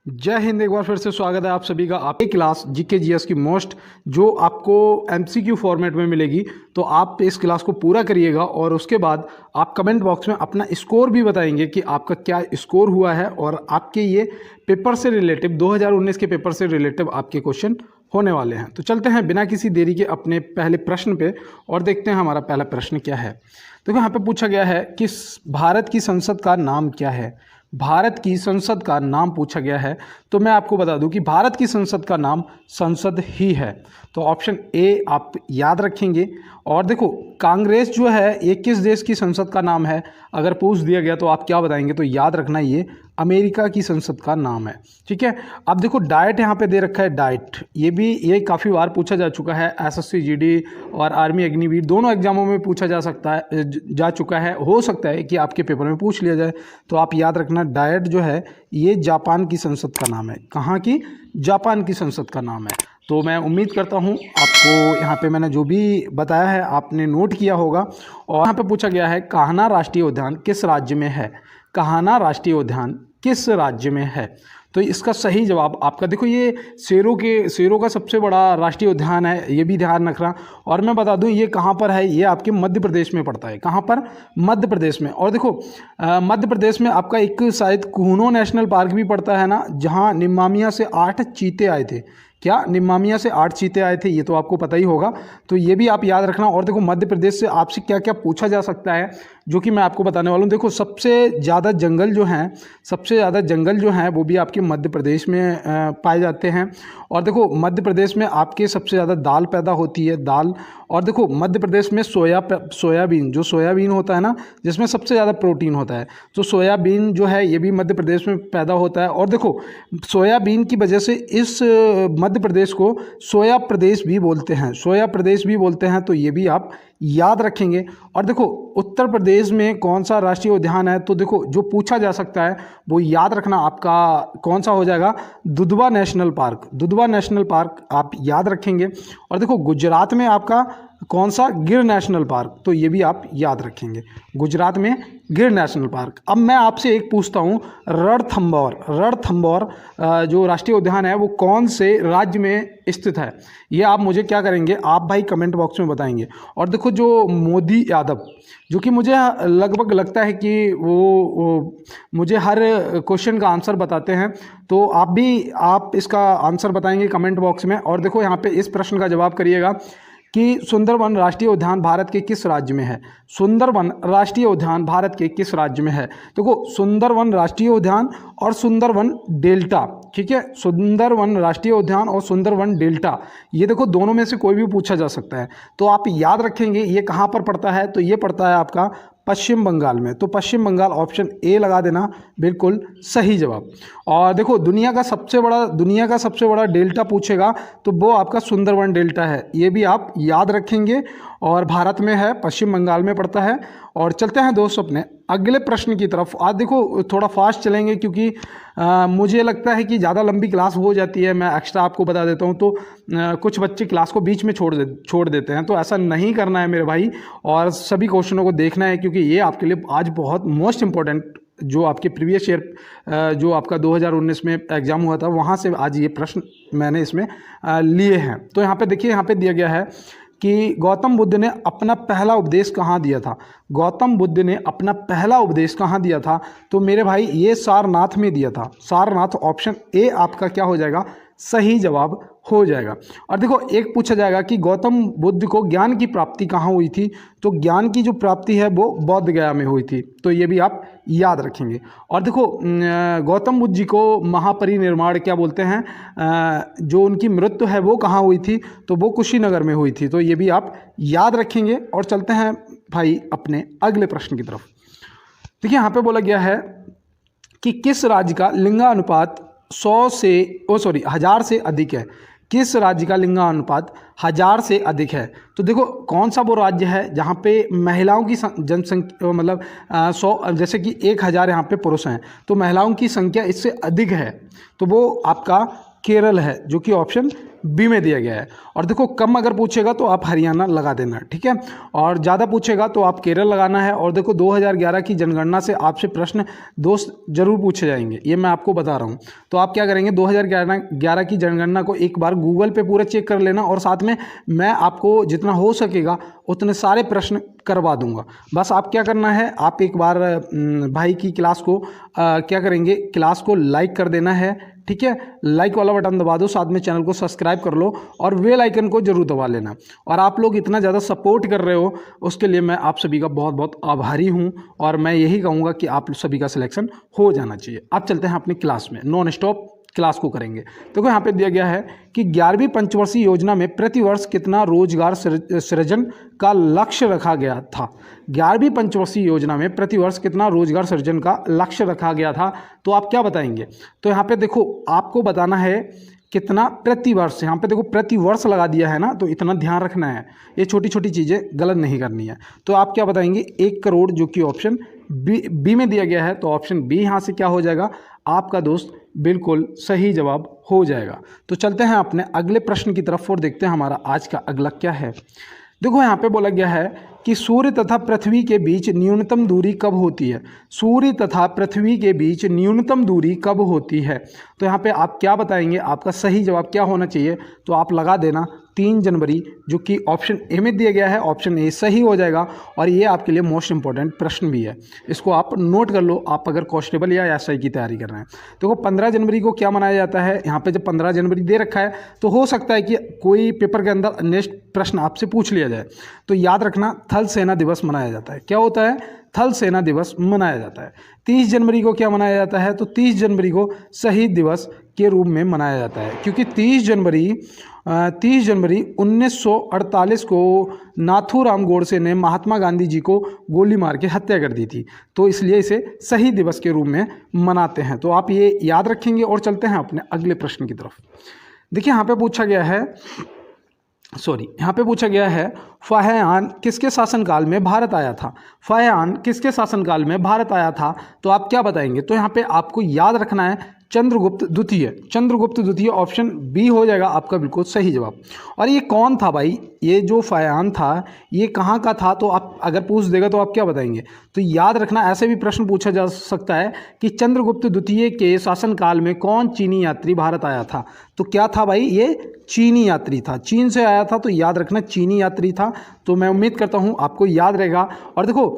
जय हिंद। एक बार फिर से स्वागत है आप सभी का आपकी क्लास जीके जीएस की मोस्ट जो आपको एमसीक्यू फॉर्मेट में मिलेगी। तो आप इस क्लास को पूरा करिएगा और उसके बाद आप कमेंट बॉक्स में अपना स्कोर भी बताएंगे कि आपका क्या स्कोर हुआ है और आपके ये पेपर से रिलेटिव 2019 के पेपर से रिलेटिव आपके क्वेश्चन होने वाले हैं। तो चलते हैं बिना किसी देरी के अपने पहले प्रश्न पे और देखते हैं हमारा पहला प्रश्न क्या है। तो यहाँ पे पूछा गया है कि भारत की संसद का नाम क्या है। भारत की संसद का नाम पूछा गया है। तो मैं आपको बता दूं कि भारत की संसद का नाम संसद ही है। तो ऑप्शन ए आप याद रखेंगे। और देखो कांग्रेस जो है ये किस देश की संसद का नाम है, अगर पूछ दिया गया तो आप क्या बताएंगे। तो याद रखना ये अमेरिका की संसद का नाम है। ठीक है। अब देखो डाइट यहाँ पे दे रखा है, डाइट ये काफ़ी बार पूछा जा चुका है। एसएससी जीडी और आर्मी अग्निवीर दोनों एग्जामों में पूछा जा चुका है। हो सकता है कि आपके पेपर में पूछ लिया जाए। तो आप याद रखना डाइट जो है ये जापान की संसद का नाम है। कहाँ की? जापान की संसद का नाम है। तो मैं उम्मीद करता हूँ आपको यहाँ पे मैंने जो भी बताया है आपने नोट किया होगा। और यहाँ पे पूछा गया है कान्हा राष्ट्रीय उद्यान किस राज्य में है। कान्हा राष्ट्रीय उद्यान किस राज्य में है। तो इसका सही जवाब आपका देखो ये शेरों का सबसे बड़ा राष्ट्रीय उद्यान है, ये भी ध्यान रखना। और मैं बता दूं ये कहाँ पर है, ये आपके मध्य प्रदेश में पड़ता है। कहाँ पर? मध्य प्रदेश में। और देखो मध्य प्रदेश में आपका एक शायद कूनो नेशनल पार्क भी पड़ता है ना, जहाँ निमामिया से 8 चीते आए थे। क्या? निमामिया से 8 चीते आए थे, ये तो आपको पता ही होगा। तो ये भी आप याद रखना। और देखो मध्य प्रदेश से आपसे क्या क्या पूछा जा सकता है जो कि मैं आपको बताने वाला हूँ। देखो सबसे ज़्यादा जंगल जो हैं वो भी आपके मध्य प्रदेश में पाए जाते हैं। और देखो मध्य प्रदेश में आपके सबसे ज़्यादा दाल पैदा होती है, दाल। और देखो मध्य प्रदेश में सोयाबीन होता है ना, जिसमें सबसे ज़्यादा प्रोटीन होता है। तो सोयाबीन जो है ये भी मध्य प्रदेश में पैदा होता है। और देखो सोयाबीन की वजह से इस मध्य प्रदेश को सोया प्रदेश भी बोलते हैं। तो ये भी आप याद रखेंगे। और देखो उत्तर प्रदेश में कौन सा राष्ट्रीय उद्यान है, तो देखो जो पूछा जा सकता है वो याद रखना आपका कौन सा हो जाएगा, दुधवा नेशनल पार्क आप याद रखेंगे। और देखो गुजरात में आपका कौन सा, गिर नेशनल पार्क, तो ये भी आप याद रखेंगे, गुजरात में गिर नेशनल पार्क। अब मैं आपसे एक पूछता हूँ, रणथंभौर जो राष्ट्रीय उद्यान है वो कौन से राज्य में स्थित है। ये आप मुझे क्या करेंगे, आप भाई कमेंट बॉक्स में बताएंगे। और देखो जो मोदी यादव, जो कि मुझे लगभग लगता है कि वो मुझे हर क्वेश्चन का आंसर बताते हैं। तो आप इसका आंसर बताएंगे कमेंट बॉक्स में। और देखो यहाँ पे इस प्रश्न का जवाब करिएगा कि सुंदरवन राष्ट्रीय उद्यान भारत के किस राज्य में है। सुंदरवन राष्ट्रीय उद्यान भारत के किस राज्य में है। देखो सुंदरवन राष्ट्रीय उद्यान और सुंदरवन डेल्टा, ठीक है, सुंदरवन राष्ट्रीय उद्यान और सुंदरवन डेल्टा, ये देखो दोनों में से कोई भी पूछा जा सकता है। तो आप याद रखेंगे ये कहाँ पर पड़ता है, तो ये पड़ता है आपका पश्चिम बंगाल में। तो पश्चिम बंगाल ऑप्शन ए लगा देना, बिल्कुल सही जवाब। और देखो दुनिया का सबसे बड़ा डेल्टा पूछेगा तो वो आपका सुंदरवन डेल्टा है, ये भी आप याद रखेंगे। और भारत में है, पश्चिम बंगाल में पड़ता है। और चलते हैं दोस्तों अपने अगले प्रश्न की तरफ। आज देखो थोड़ा फास्ट चलेंगे क्योंकि मुझे लगता है कि ज़्यादा लंबी क्लास हो जाती है। मैं एक्स्ट्रा आपको बता देता हूँ। तो कुछ बच्चे क्लास को बीच में छोड़ देते हैं, तो ऐसा नहीं करना है मेरे भाई। और सभी क्वेश्चनों को देखना है क्योंकि ये आपके लिए आज बहुत मोस्ट इंपॉर्टेंट, जो आपके प्रीवियस ईयर जो आपका 2019 में एग्ज़ाम हुआ था वहाँ से आज ये प्रश्न मैंने इसमें लिए हैं। तो यहाँ पे देखिए, यहाँ पे दिया गया है कि गौतम बुद्ध ने अपना पहला उपदेश कहाँ दिया था। गौतम बुद्ध ने अपना पहला उपदेश कहाँ दिया था, तो मेरे भाई ये सारनाथ में दिया था। सारनाथ ऑप्शन ए आपका क्या हो जाएगा, सही जवाब हो जाएगा। और देखो एक पूछा जाएगा कि गौतम बुद्ध को ज्ञान की प्राप्ति कहाँ हुई थी, तो ज्ञान की जो प्राप्ति है वो बोध गया में हुई थी। तो ये भी आप याद रखेंगे। और देखो गौतम बुद्ध जी को महापरिनिर्वाण क्या बोलते हैं, जो उनकी मृत्यु है वो कहाँ हुई थी, तो वो कुशीनगर में हुई थी। तो ये भी आप याद रखेंगे। और चलते हैं भाई अपने अगले प्रश्न की तरफ। देखिए यहाँ पे बोला गया है कि किस राज्य का लिंगानुपात 1000 से अधिक है। किस राज्य का लिंगानुपात 1000 से अधिक है। तो देखो कौन सा वो राज्य है जहाँ पे महिलाओं की जनसंख्या मतलब 100, जैसे कि 1000 यहाँ पे पुरुष हैं तो महिलाओं की संख्या इससे अधिक है, तो वो आपका केरल है, जो कि ऑप्शन बी में दिया गया है। और देखो कम अगर पूछेगा तो आप हरियाणा लगा देना, ठीक है, और ज़्यादा पूछेगा तो आप केरल लगाना है। और देखो 2011 की जनगणना से आपसे प्रश्न दोस्त जरूर पूछे जाएंगे, ये मैं आपको बता रहा हूँ। तो आप क्या करेंगे, 2011 की जनगणना को एक बार गूगल पे पूरा चेक कर लेना, और साथ में मैं आपको जितना हो सकेगा उतने सारे प्रश्न करवा दूंगा। बस आप क्या करना है, आप एक बार भाई की क्लास को क्या करेंगे, क्लास को लाइक कर देना है, ठीक है, लाइक वाला बटन दबा दो, साथ में चैनल को सब्सक्राइब कर लो और बेल आइकन को जरूर दबा लेना। और आप लोग इतना ज़्यादा सपोर्ट कर रहे हो उसके लिए मैं आप सभी का बहुत बहुत आभारी हूं, और मैं यही कहूँगा कि आप सभी का सिलेक्शन हो जाना चाहिए। अब चलते हैं अपनी क्लास में, नॉन स्टॉप क्लास को करेंगे। देखो यहाँ पे दिया गया है कि 11वीं पंचवर्षीय योजना में प्रतिवर्ष कितना रोजगार सृजन का लक्ष्य रखा गया था। 11वीं पंचवर्षीय योजना में प्रतिवर्ष कितना रोजगार सृजन का लक्ष्य रखा गया था, तो आप क्या बताएंगे। तो यहाँ पे देखो आपको बताना है कितना प्रतिवर्ष, यहाँ पे देखो प्रतिवर्ष लगा दिया है ना, तो इतना ध्यान रखना है, ये छोटी छोटी चीज़ें गलत नहीं करनी है। तो आप क्या बताएंगे, 1 करोड़, जो कि ऑप्शन बी में दिया गया है। तो ऑप्शन बी यहाँ से क्या हो जाएगा, आपका दोस्त बिल्कुल सही जवाब हो जाएगा। तो चलते हैं अपने अगले प्रश्न की तरफ और देखते हैं हमारा आज का अगला क्या है। देखो यहाँ पे बोला गया है कि सूर्य तथा पृथ्वी के बीच न्यूनतम दूरी कब होती है। सूर्य तथा पृथ्वी के बीच न्यूनतम दूरी कब होती है। तो यहाँ पे आप क्या बताएंगे, आपका सही जवाब क्या होना चाहिए। तो आप लगा देना 3 जनवरी, जो कि ऑप्शन ए में दिया गया है, ऑप्शन ए सही हो जाएगा। और ये आपके लिए मोस्ट इंपॉर्टेंट प्रश्न भी है, इसको आप नोट कर लो, आप अगर कांस्टेबल या एसआई की तैयारी कर रहे हैं। देखो 15 जनवरी को क्या मनाया जाता है, यहाँ पे जब 15 जनवरी दे रखा है तो हो सकता है कि कोई पेपर के अंदर नेक्स्ट प्रश्न आपसे पूछ लिया जाए। तो याद रखना, थल सेना दिवस मनाया जाता है। क्या होता है, थल सेना दिवस मनाया जाता है। 30 जनवरी को क्या मनाया जाता है, तो 30 जनवरी को शहीद दिवस के रूप में मनाया जाता है, क्योंकि 30 जनवरी 1948 को नाथूराम गोडसे ने महात्मा गांधी जी को गोली मार के हत्या कर दी थी, तो इसलिए इसे शहीद दिवस के रूप में मनाते हैं। तो आप ये याद रखेंगे। और चलते हैं अपने अगले प्रश्न की तरफ। देखिए यहाँ पे पूछा गया है फाह्यान किसके शासनकाल में भारत आया था। फाह्यान किसके शासनकाल में भारत आया था, तो आप क्या बताएंगे। तो यहाँ पे आपको याद रखना है चंद्रगुप्त द्वितीय। चंद्रगुप्त द्वितीय ऑप्शन बी हो जाएगा आपका बिल्कुल सही जवाब। और ये कौन था भाई, ये जो फाह्यान था ये कहाँ का था, तो आप अगर पूछ देगा तो आप क्या बताएंगे। तो याद रखना, ऐसे भी प्रश्न पूछा जा सकता है कि चंद्रगुप्त द्वितीय के शासनकाल में कौन चीनी यात्री भारत आया था। तो क्या था भाई, ये चीनी यात्री था, चीन से आया था। तो याद रखना चीनी यात्री था। तो मैं उम्मीद करता हूँ आपको याद रहेगा। और देखो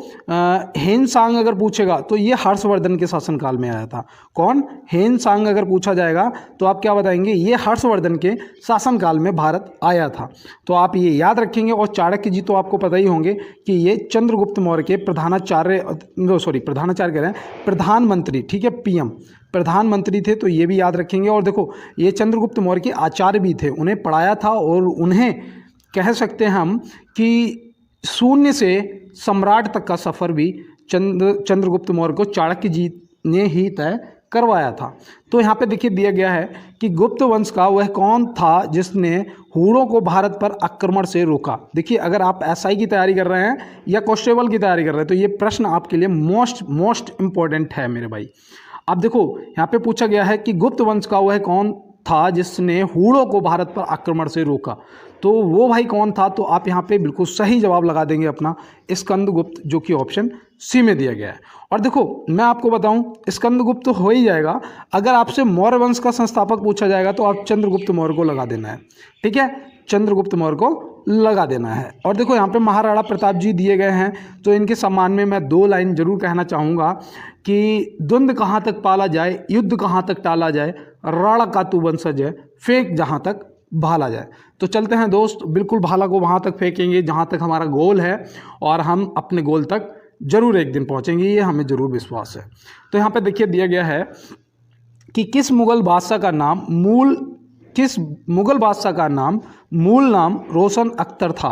हेनसांग अगर पूछेगा तो ये हर्षवर्धन के शासनकाल में आया था। कौन, हेनसांग अगर पूछा जाएगा तो आप क्या बताएंगे, ये हर्षवर्धन के शासनकाल में भारत आया था। तो आप ये याद रखेंगे। और चाणक्य जी तो आपको पता ही होंगे कि ये चंद्रगुप्त मौर्य के प्रधानमंत्री, ठीक है, पीएम प्रधानमंत्री थे, तो ये भी याद रखेंगे। और देखो ये चंद्रगुप्त मौर्य के आचार्य भी थे, उन्हें पढ़ाया था, और उन्हें कह सकते हैं हम कि शून्य से सम्राट तक का सफ़र भी चंद्रगुप्त मौर्य को चाणक्य जी ने ही तय करवाया था। तो यहाँ पे देखिए दिया गया है कि गुप्त वंश का वह कौन था जिसने हूणों को भारत पर आक्रमण से रोका। देखिए अगर आप एसआई की तैयारी कर रहे हैं या कांस्टेबल की तैयारी कर रहे हैं तो ये प्रश्न आपके लिए मोस्ट इम्पॉर्टेंट है मेरे भाई। अब देखो यहाँ पे पूछा गया है कि गुप्त वंश का वह कौन था जिसने हूणों को भारत पर आक्रमण से रोका। तो वो भाई कौन था, तो आप यहाँ पे बिल्कुल सही जवाब लगा देंगे अपना स्कंदगुप्त, जो कि ऑप्शन सी में दिया गया है। और देखो मैं आपको बताऊं स्कंदगुप्त तो हो ही जाएगा। अगर आपसे मौर्य वंश का संस्थापक पूछा जाएगा तो आप चंद्रगुप्त मौर्य को लगा देना है, ठीक है, चंद्रगुप्त मौर्य को लगा देना है। और देखो यहाँ पे महाराणा प्रताप जी दिए गए हैं, तो इनके सम्मान में मैं 2 लाइन जरूर कहना चाहूँगा कि द्वंद्व कहाँ तक पाला जाए, युद्ध कहाँ तक टाला जाए, राणा का तू वंशज है, फेंक जहाँ तक भाला जाए। तो चलते हैं दोस्त, बिल्कुल भाला को वहाँ तक फेंकेंगे जहाँ तक हमारा गोल है, और हम अपने गोल तक जरूर एक दिन पहुँचेंगे, ये हमें जरूर विश्वास है। तो यहाँ पे देखिए दिया गया है कि किस मुगल बादशाह का मूल नाम रोशन अख्तर था।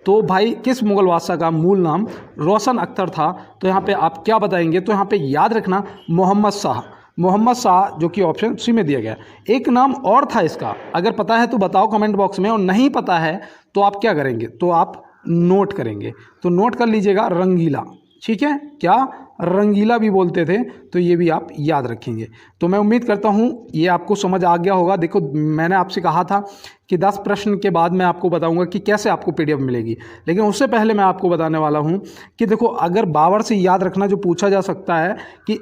तो भाई किस मुगल बादशाह का मूल नाम रोशन अख्तर था, तो यहाँ पे आप क्या बताएंगे। तो यहाँ पे याद रखना मोहम्मद शाह, जो कि ऑप्शन सी में दिया गया। एक नाम और था इसका, अगर पता है तो बताओ कमेंट बॉक्स में, और नहीं पता है तो आप क्या करेंगे, तो आप नोट करेंगे। तो नोट कर लीजिएगा, रंगीला, ठीक है, क्या, रंगीला भी बोलते थे। तो ये भी आप याद रखेंगे। तो मैं उम्मीद करता हूँ ये आपको समझ आ गया होगा। देखो मैंने आपसे कहा था कि 10 प्रश्न के बाद मैं आपको बताऊंगा कि कैसे आपको पीडीएफ मिलेगी, लेकिन उससे पहले मैं आपको बताने वाला हूं कि देखो अगर बाबर से याद रखना जो पूछा जा सकता है कि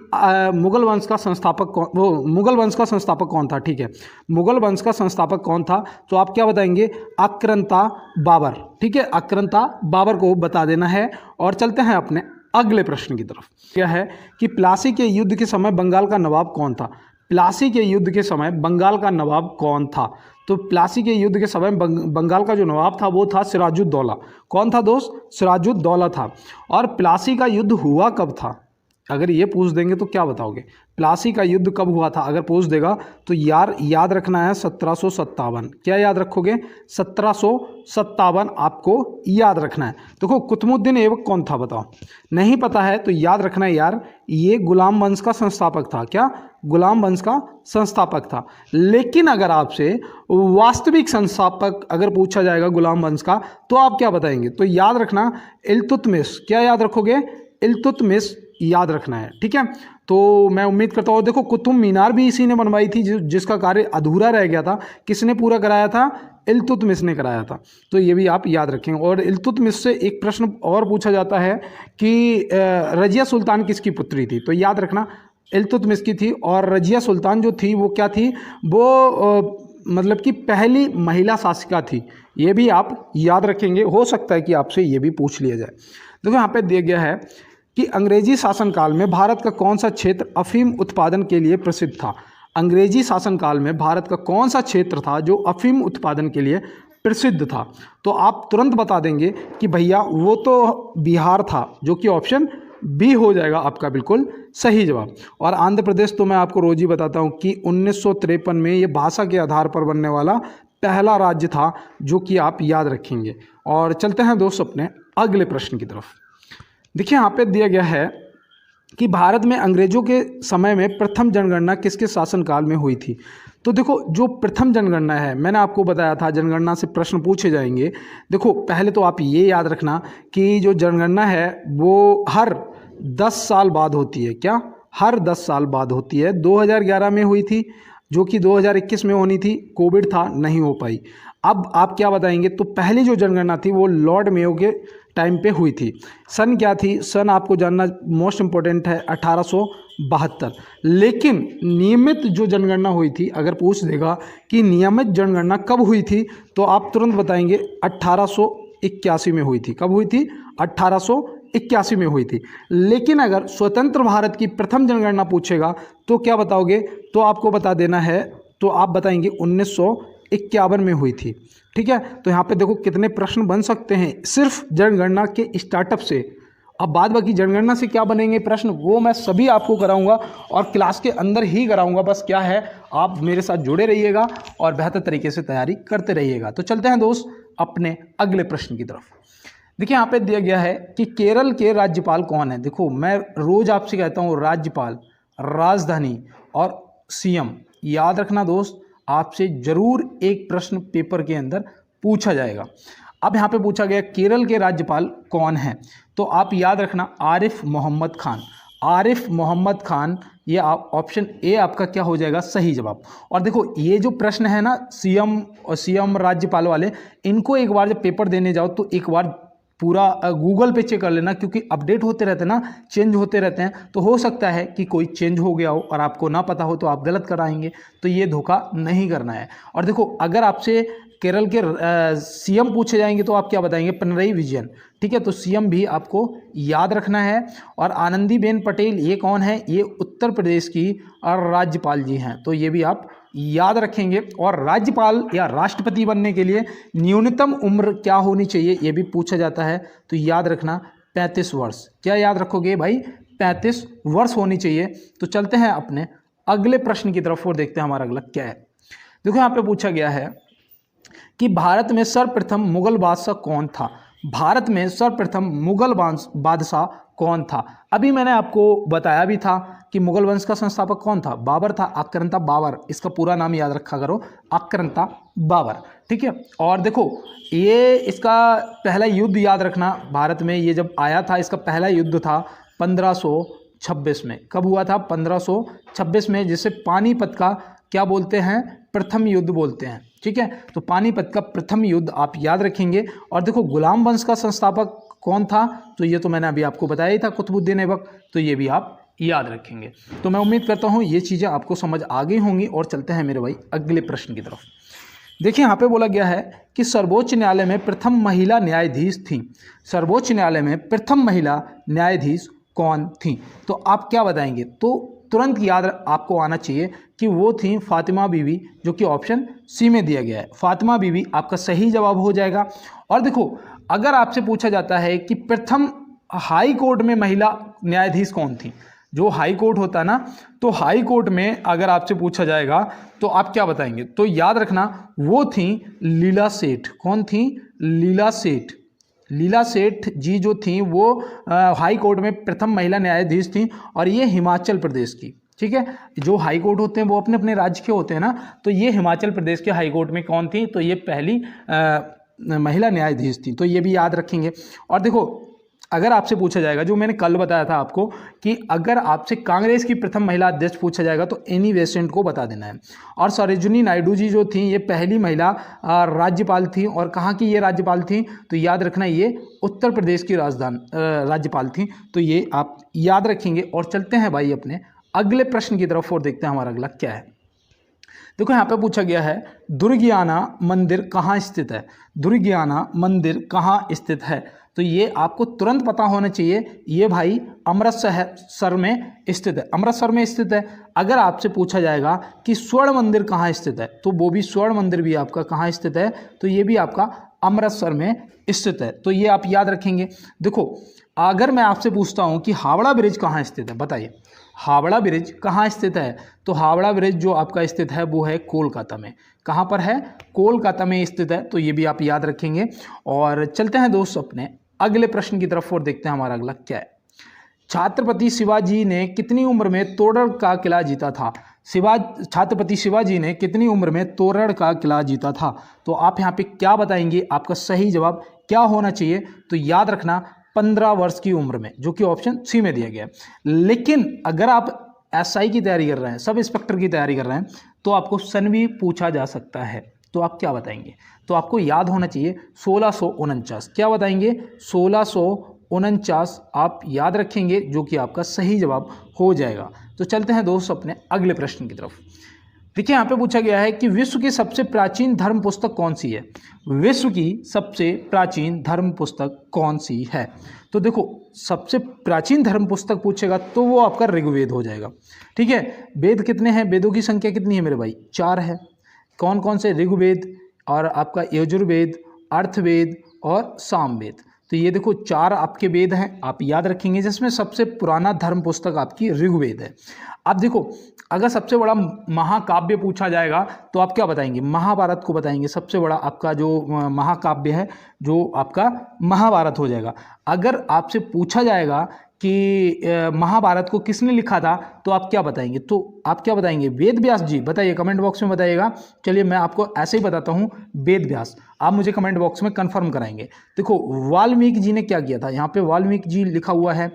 मुगल वंश का संस्थापक कौन, वो मुगल वंश का संस्थापक कौन था, ठीक है, मुगल वंश का संस्थापक कौन था, तो आप क्या बताएंगे, आक्रांता बाबर, ठीक है, आक्रांता बाबर को बता देना है। और चलते हैं अपने अगले प्रश्न की तरफ। क्या है कि प्लासी के युद्ध के समय बंगाल का नवाब कौन था। प्लासी के युद्ध के समय बंगाल का नवाब कौन था। तो प्लासी के युद्ध के समय बंगाल का जो नवाब था वो था सिराजुद्दौला। कौन था दोस्त, सिराजुद्दौला था। और प्लासी का युद्ध हुआ कब था, अगर ये पूछ देंगे तो क्या बताओगे, प्लासी का युद्ध कब हुआ था अगर पूछ देगा तो यार याद रखना है 1757। क्या याद रखोगे, 1757 आपको याद रखना है। देखो कुतुबुद्दीन ऐबक कौन था बताओ, नहीं पता है तो याद रखना है यार, ये गुलाम वंश का संस्थापक था। क्या, गुलाम वंश का संस्थापक था। लेकिन अगर आपसे वास्तविक संस्थापक अगर पूछा जाएगा गुलाम वंश का तो आप क्या बताएंगे, तो याद रखना इल्तुतमिश। क्या याद रखोगे, इल्तुतमिश याद रखना है, ठीक है। तो मैं उम्मीद करता हूँ, देखो कुतुब मीनार भी इसी ने बनवाई थी जिसका कार्य अधूरा रह गया था, किसने पूरा कराया था, इल्तुतमिश ने कराया था। तो ये भी आप याद रखेंगे। और इल्तुतमिश से एक प्रश्न और पूछा जाता है कि रजिया सुल्तान किसकी पुत्री थी, तो याद रखना इल्तुतमिश की थी। और रजिया सुल्तान जो थी वो क्या थी, वो मतलब कि पहली महिला शासिका थी। ये भी आप याद रखेंगे, हो सकता है कि आपसे ये भी पूछ लिया जाए। देखो यहाँ पे दिया गया है कि अंग्रेजी शासनकाल में भारत का कौन सा क्षेत्र अफीम उत्पादन के लिए प्रसिद्ध था। अंग्रेजी शासनकाल में भारत का कौन सा क्षेत्र था जो अफीम उत्पादन के लिए प्रसिद्ध था। तो आप तुरंत बता देंगे कि भैया वो तो बिहार था, जो कि ऑप्शन बी हो जाएगा आपका बिल्कुल सही जवाब। और आंध्र प्रदेश तो मैं आपको रोज ही बताता हूँ कि 1953 में ये भाषा के आधार पर बनने वाला पहला राज्य था, जो कि आप याद रखेंगे। और चलते हैं दोस्त अपने अगले प्रश्न की तरफ। देखिए यहाँ पे दिया गया है कि भारत में अंग्रेजों के समय में प्रथम जनगणना किसके शासनकाल में हुई थी। तो देखो जो प्रथम जनगणना है, मैंने आपको बताया था जनगणना से प्रश्न पूछे जाएंगे। देखो पहले तो आप ये याद रखना कि जो जनगणना है वो हर 10 साल बाद होती है। क्या, हर 10 साल बाद होती है। 2011 में हुई थी, जो कि 2021 में होनी थी, कोविड था नहीं हो पाई। अब आप क्या बताएंगे, तो पहली जो जनगणना थी वो लॉर्ड मेयो के टाइम पे हुई थी। सन क्या थी, सन आपको जानना मोस्ट इंपॉर्टेंट है, 1872। लेकिन नियमित जो जनगणना हुई थी, अगर पूछ देगा कि नियमित जनगणना कब हुई थी, तो आप तुरंत बताएंगे 1881 में हुई थी। कब हुई थी, 1881 में हुई थी। लेकिन अगर स्वतंत्र भारत की प्रथम जनगणना पूछेगा तो क्या बताओगे, तो आपको बता देना है, तो आप बताएंगे 1951 में हुई थी, ठीक है। तो यहाँ पे देखो कितने प्रश्न बन सकते हैं सिर्फ जनगणना के स्टार्टअप से। अब बाद बाकी जनगणना से क्या बनेंगे प्रश्न, वो मैं सभी आपको कराऊंगा और क्लास के अंदर ही कराऊंगा। बस क्या है, आप मेरे साथ जुड़े रहिएगा और बेहतर तरीके से तैयारी करते रहिएगा। तो चलते हैं दोस्त अपने अगले प्रश्न की तरफ। देखिए यहाँ पे दिया गया है कि केरल के राज्यपाल कौन है। देखो मैं रोज आपसे कहता हूँ राज्यपाल, राजधानी और सीएम याद रखना दोस्त, आपसे जरूर एक प्रश्न पेपर के अंदर पूछा जाएगा। अब यहाँ पे पूछा गया केरल के राज्यपाल कौन है, तो आप याद रखना आरिफ मोहम्मद खान। आरिफ मोहम्मद खान, ये ऑप्शन ए आपका क्या हो जाएगा सही जवाब। और देखो ये जो प्रश्न है ना सीएम राज्यपाल वाले, इनको एक बार जब पेपर देने जाओ तो एक बार पूरा गूगल पे चेक कर लेना, क्योंकि अपडेट होते रहते हैं ना, चेंज होते रहते हैं। तो हो सकता है कि कोई चेंज हो गया हो और आपको ना पता हो तो आप गलत कराएंगे, तो ये धोखा नहीं करना है। और देखो अगर आपसे केरल के सीएम पूछे जाएंगे तो आप क्या बताएंगे, पिनरई विजयन, ठीक है। तो सीएम भी आपको याद रखना है। और आनंदीबेन पटेल ये कौन है, ये उत्तर प्रदेश की राज्यपाल जी हैं, तो ये भी आप याद रखेंगे। और राज्यपाल या राष्ट्रपति बनने के लिए न्यूनतम उम्र क्या होनी चाहिए, ये भी पूछा जाता है। तो याद रखना 35 वर्ष। क्या याद रखोगे भाई, 35 वर्ष होनी चाहिए। तो चलते हैं अपने अगले प्रश्न की तरफ और देखते हैं हमारा अगला क्या है। देखो यहाँ पे पूछा गया है कि भारत में सर्वप्रथम मुगल बादशाह कौन था। भारत में सर्वप्रथम मुगल बादशाह कौन था। अभी मैंने आपको बताया भी था कि मुगल वंश का संस्थापक कौन था, बाबर था, आक्रांता बाबर। इसका पूरा नाम याद रखा करो, आक्रांता बाबर, ठीक है। और देखो ये इसका पहला युद्ध याद रखना, भारत में ये जब आया था इसका पहला युद्ध था 1526 में। कब हुआ था? 1526 में, जिसे पानीपत का क्या बोलते हैं? प्रथम युद्ध बोलते हैं। ठीक है, तो पानीपत का प्रथम युद्ध आप याद रखेंगे। और देखो गुलाम वंश का संस्थापक कौन था? तो ये तो मैंने अभी आपको बताया ही था, कुतुबुद्दीन ऐबक। तो ये भी आप याद रखेंगे। तो मैं उम्मीद करता हूँ ये चीज़ें आपको समझ आ गई होंगी। और चलते हैं मेरे भाई अगले प्रश्न की तरफ। देखिए यहाँ पे बोला गया है कि सर्वोच्च न्यायालय में प्रथम महिला न्यायाधीश थी। सर्वोच्च न्यायालय में प्रथम महिला न्यायाधीश कौन थी? तो आप क्या बताएंगे? तो तुरंत याद आपको आना चाहिए कि वो थी फातिमा बीवी, जो कि ऑप्शन सी में दिया गया है। फातिमा बीवी आपका सही जवाब हो जाएगा। और देखो अगर आपसे पूछा जाता है कि प्रथम हाई कोर्ट में महिला न्यायाधीश कौन थी, जो हाई कोर्ट होता है ना, तो हाई कोर्ट में अगर आपसे पूछा जाएगा तो आप क्या बताएंगे? तो याद रखना वो थी लीला सेठ। कौन थी? लीला सेठ। लीला सेठ जी जो थी वो हाई कोर्ट में प्रथम महिला न्यायाधीश थी। और ये हिमाचल प्रदेश की, ठीक है, जो हाई कोर्ट होते हैं वो अपने अपने राज्य के होते हैं ना, तो ये हिमाचल प्रदेश के हाई कोर्ट में कौन थी? तो ये पहली महिला न्यायाधीश थी। तो ये भी याद रखेंगे। और देखो अगर आपसे पूछा जाएगा, जो मैंने कल बताया था आपको, कि अगर आपसे कांग्रेस की प्रथम महिला अध्यक्ष पूछा जाएगा तो एनी बेसेंट को बता देना है। और सरोजिनी नायडू जी जो थी ये पहली महिला राज्यपाल थी। और कहाँ की ये राज्यपाल थी? तो याद रखना ये उत्तर प्रदेश की राज्यपाल थी। तो ये आप याद रखेंगे। और चलते हैं भाई अपने अगले प्रश्न की तरफ और देखते हैं हमारा अगला क्या है। देखो यहाँ पे पूछा गया है दुर्गियाना मंदिर कहाँ स्थित है? दुर्गियाना मंदिर कहाँ स्थित है? तो ये आपको तुरंत पता होना चाहिए। ये भाई अमृतसर में स्थित है। अमृतसर में स्थित है। अगर आपसे पूछा जाएगा कि स्वर्ण मंदिर कहाँ स्थित है, तो वो भी स्वर्ण मंदिर भी आपका कहाँ स्थित है? तो ये भी आपका अमृतसर में स्थित है। तो ये आप याद रखेंगे। देखो अगर मैं आपसे पूछता हूँ कि हावड़ा ब्रिज कहाँ स्थित है, बताइए हावड़ा ब्रिज कहाँ स्थित है? तो हावड़ा ब्रिज जो आपका स्थित है वो है कोलकाता में। कहाँ पर है? कोलकाता में स्थित है। तो ये भी आप याद रखेंगे। और चलते हैं दोस्तों अपने अगले प्रश्न की तरफ और देखते हैं हमारा अगला क्या है। छत्रपति शिवाजी ने कितनी उम्र में तोरड़ का किला जीता था? छत्रपति शिवाजी ने कितनी उम्र में तोरड़ का किला जीता था? तो आप यहाँ पे क्या बताएंगे? आपका सही जवाब क्या होना चाहिए? तो याद रखना 15 वर्ष की उम्र में, जो कि ऑप्शन सी में दिया गया है। लेकिन अगर आप एसआई की तैयारी कर रहे हैं, सब इंस्पेक्टर की तैयारी कर रहे हैं, तो आपको सन भी पूछा जा सकता है। तो आप क्या बताएंगे? तो आपको याद होना चाहिए 1649। क्या बताएंगे? 1649 आप याद रखेंगे, जो कि आपका सही जवाब हो जाएगा। तो चलते हैं दोस्तों अपने अगले प्रश्न की तरफ। देखिए यहाँ पे पूछा गया है कि विश्व की सबसे प्राचीन धर्म पुस्तक कौन सी है? विश्व की सबसे प्राचीन धर्म पुस्तक कौन सी है? तो देखो सबसे प्राचीन धर्म पुस्तक पूछेगा तो वो आपका ऋग्वेद हो जाएगा। ठीक है, वेद कितने हैं? वेदों की संख्या कितनी है मेरे भाई? 4 है। कौन कौन से? ऋग्वेद और आपका यजुर्वेद, अर्थवेद और सामवेद। तो ये देखो 4 आपके वेद हैं, आप याद रखेंगे, जिसमें सबसे पुराना धर्म पुस्तक आपकी ऋग्वेद है। अब देखो अगर सबसे बड़ा महाकाव्य पूछा जाएगा तो आप क्या बताएंगे? महाभारत को बताएंगे। सबसे बड़ा आपका जो महाकाव्य है जो आपका महाभारत हो जाएगा। अगर आपसे पूछा जाएगा कि महाभारत को किसने लिखा था तो आप क्या बताएंगे? तो आप क्या बताएंगे? वेद व्यास जी। बताइए कमेंट बॉक्स में बताइएगा। चलिए मैं आपको ऐसे ही बताता हूँ, वेद व्यास। आप मुझे कमेंट बॉक्स में कंफर्म कराएंगे। देखो वाल्मीकि जी ने क्या किया था? यहाँ पे वाल्मीकि जी लिखा हुआ है।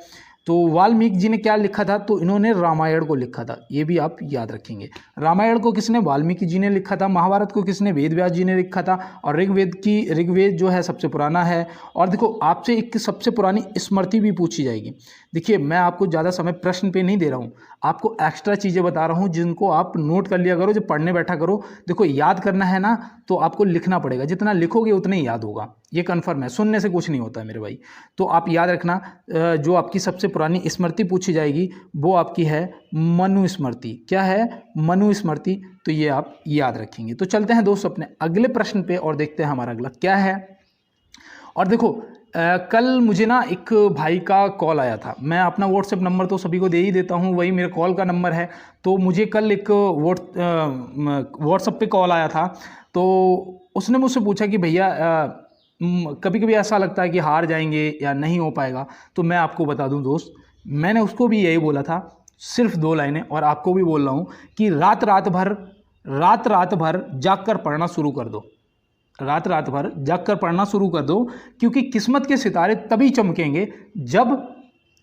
तो वाल्मीकि जी ने क्या लिखा था? तो इन्होंने रामायण को लिखा था। ये भी आप याद रखेंगे। रामायण को किसने? वाल्मीकि जी ने लिखा था। महाभारत को किसने? वेद व्यास जी ने लिखा था। और ऋग्वेद जो है सबसे पुराना है। और देखो आपसे एक सबसे पुरानी स्मृति भी पूछी जाएगी। देखिए मैं आपको ज़्यादा समय प्रश्न पे नहीं दे रहा हूँ, आपको एक्स्ट्रा चीज़ें बता रहा हूँ जिनको आप नोट कर लिया करो, जब पढ़ने बैठा करो। देखो याद करना है ना तो आपको लिखना पड़ेगा, जितना लिखोगे उतना ही याद होगा, ये कन्फर्म है। सुनने से कुछ नहीं होता है मेरे भाई। तो आप याद रखना, जो आपकी सबसे पुरानी स्मृति पूछी जाएगी वो आपकी है मनुस्मृति। क्या है? मनुस्मृति। तो ये आप याद रखेंगे। तो चलते हैं दोस्तों अपने अगले प्रश्न पे और देखते हैं हमारा अगला क्या है। और देखो कल मुझे ना एक भाई का कॉल आया था। मैं अपना व्हाट्सएप नंबर तो सभी को दे ही देता हूँ, वही मेरे कॉल का नंबर है। तो मुझे कल एक व्हाट्सएप पे कॉल आया था। तो उसने मुझसे पूछा कि भैया कभी कभी ऐसा लगता है कि हार जाएंगे या नहीं हो पाएगा। तो मैं आपको बता दूं दोस्त, मैंने उसको भी यही बोला था, सिर्फ 2 लाइनें, और आपको भी बोल रहा हूँ कि रात रात भर जाग कर पढ़ना शुरू कर दो। रात भर जाग कर पढ़ना शुरू कर दो, क्योंकि किस्मत के सितारे तभी चमकेंगे जब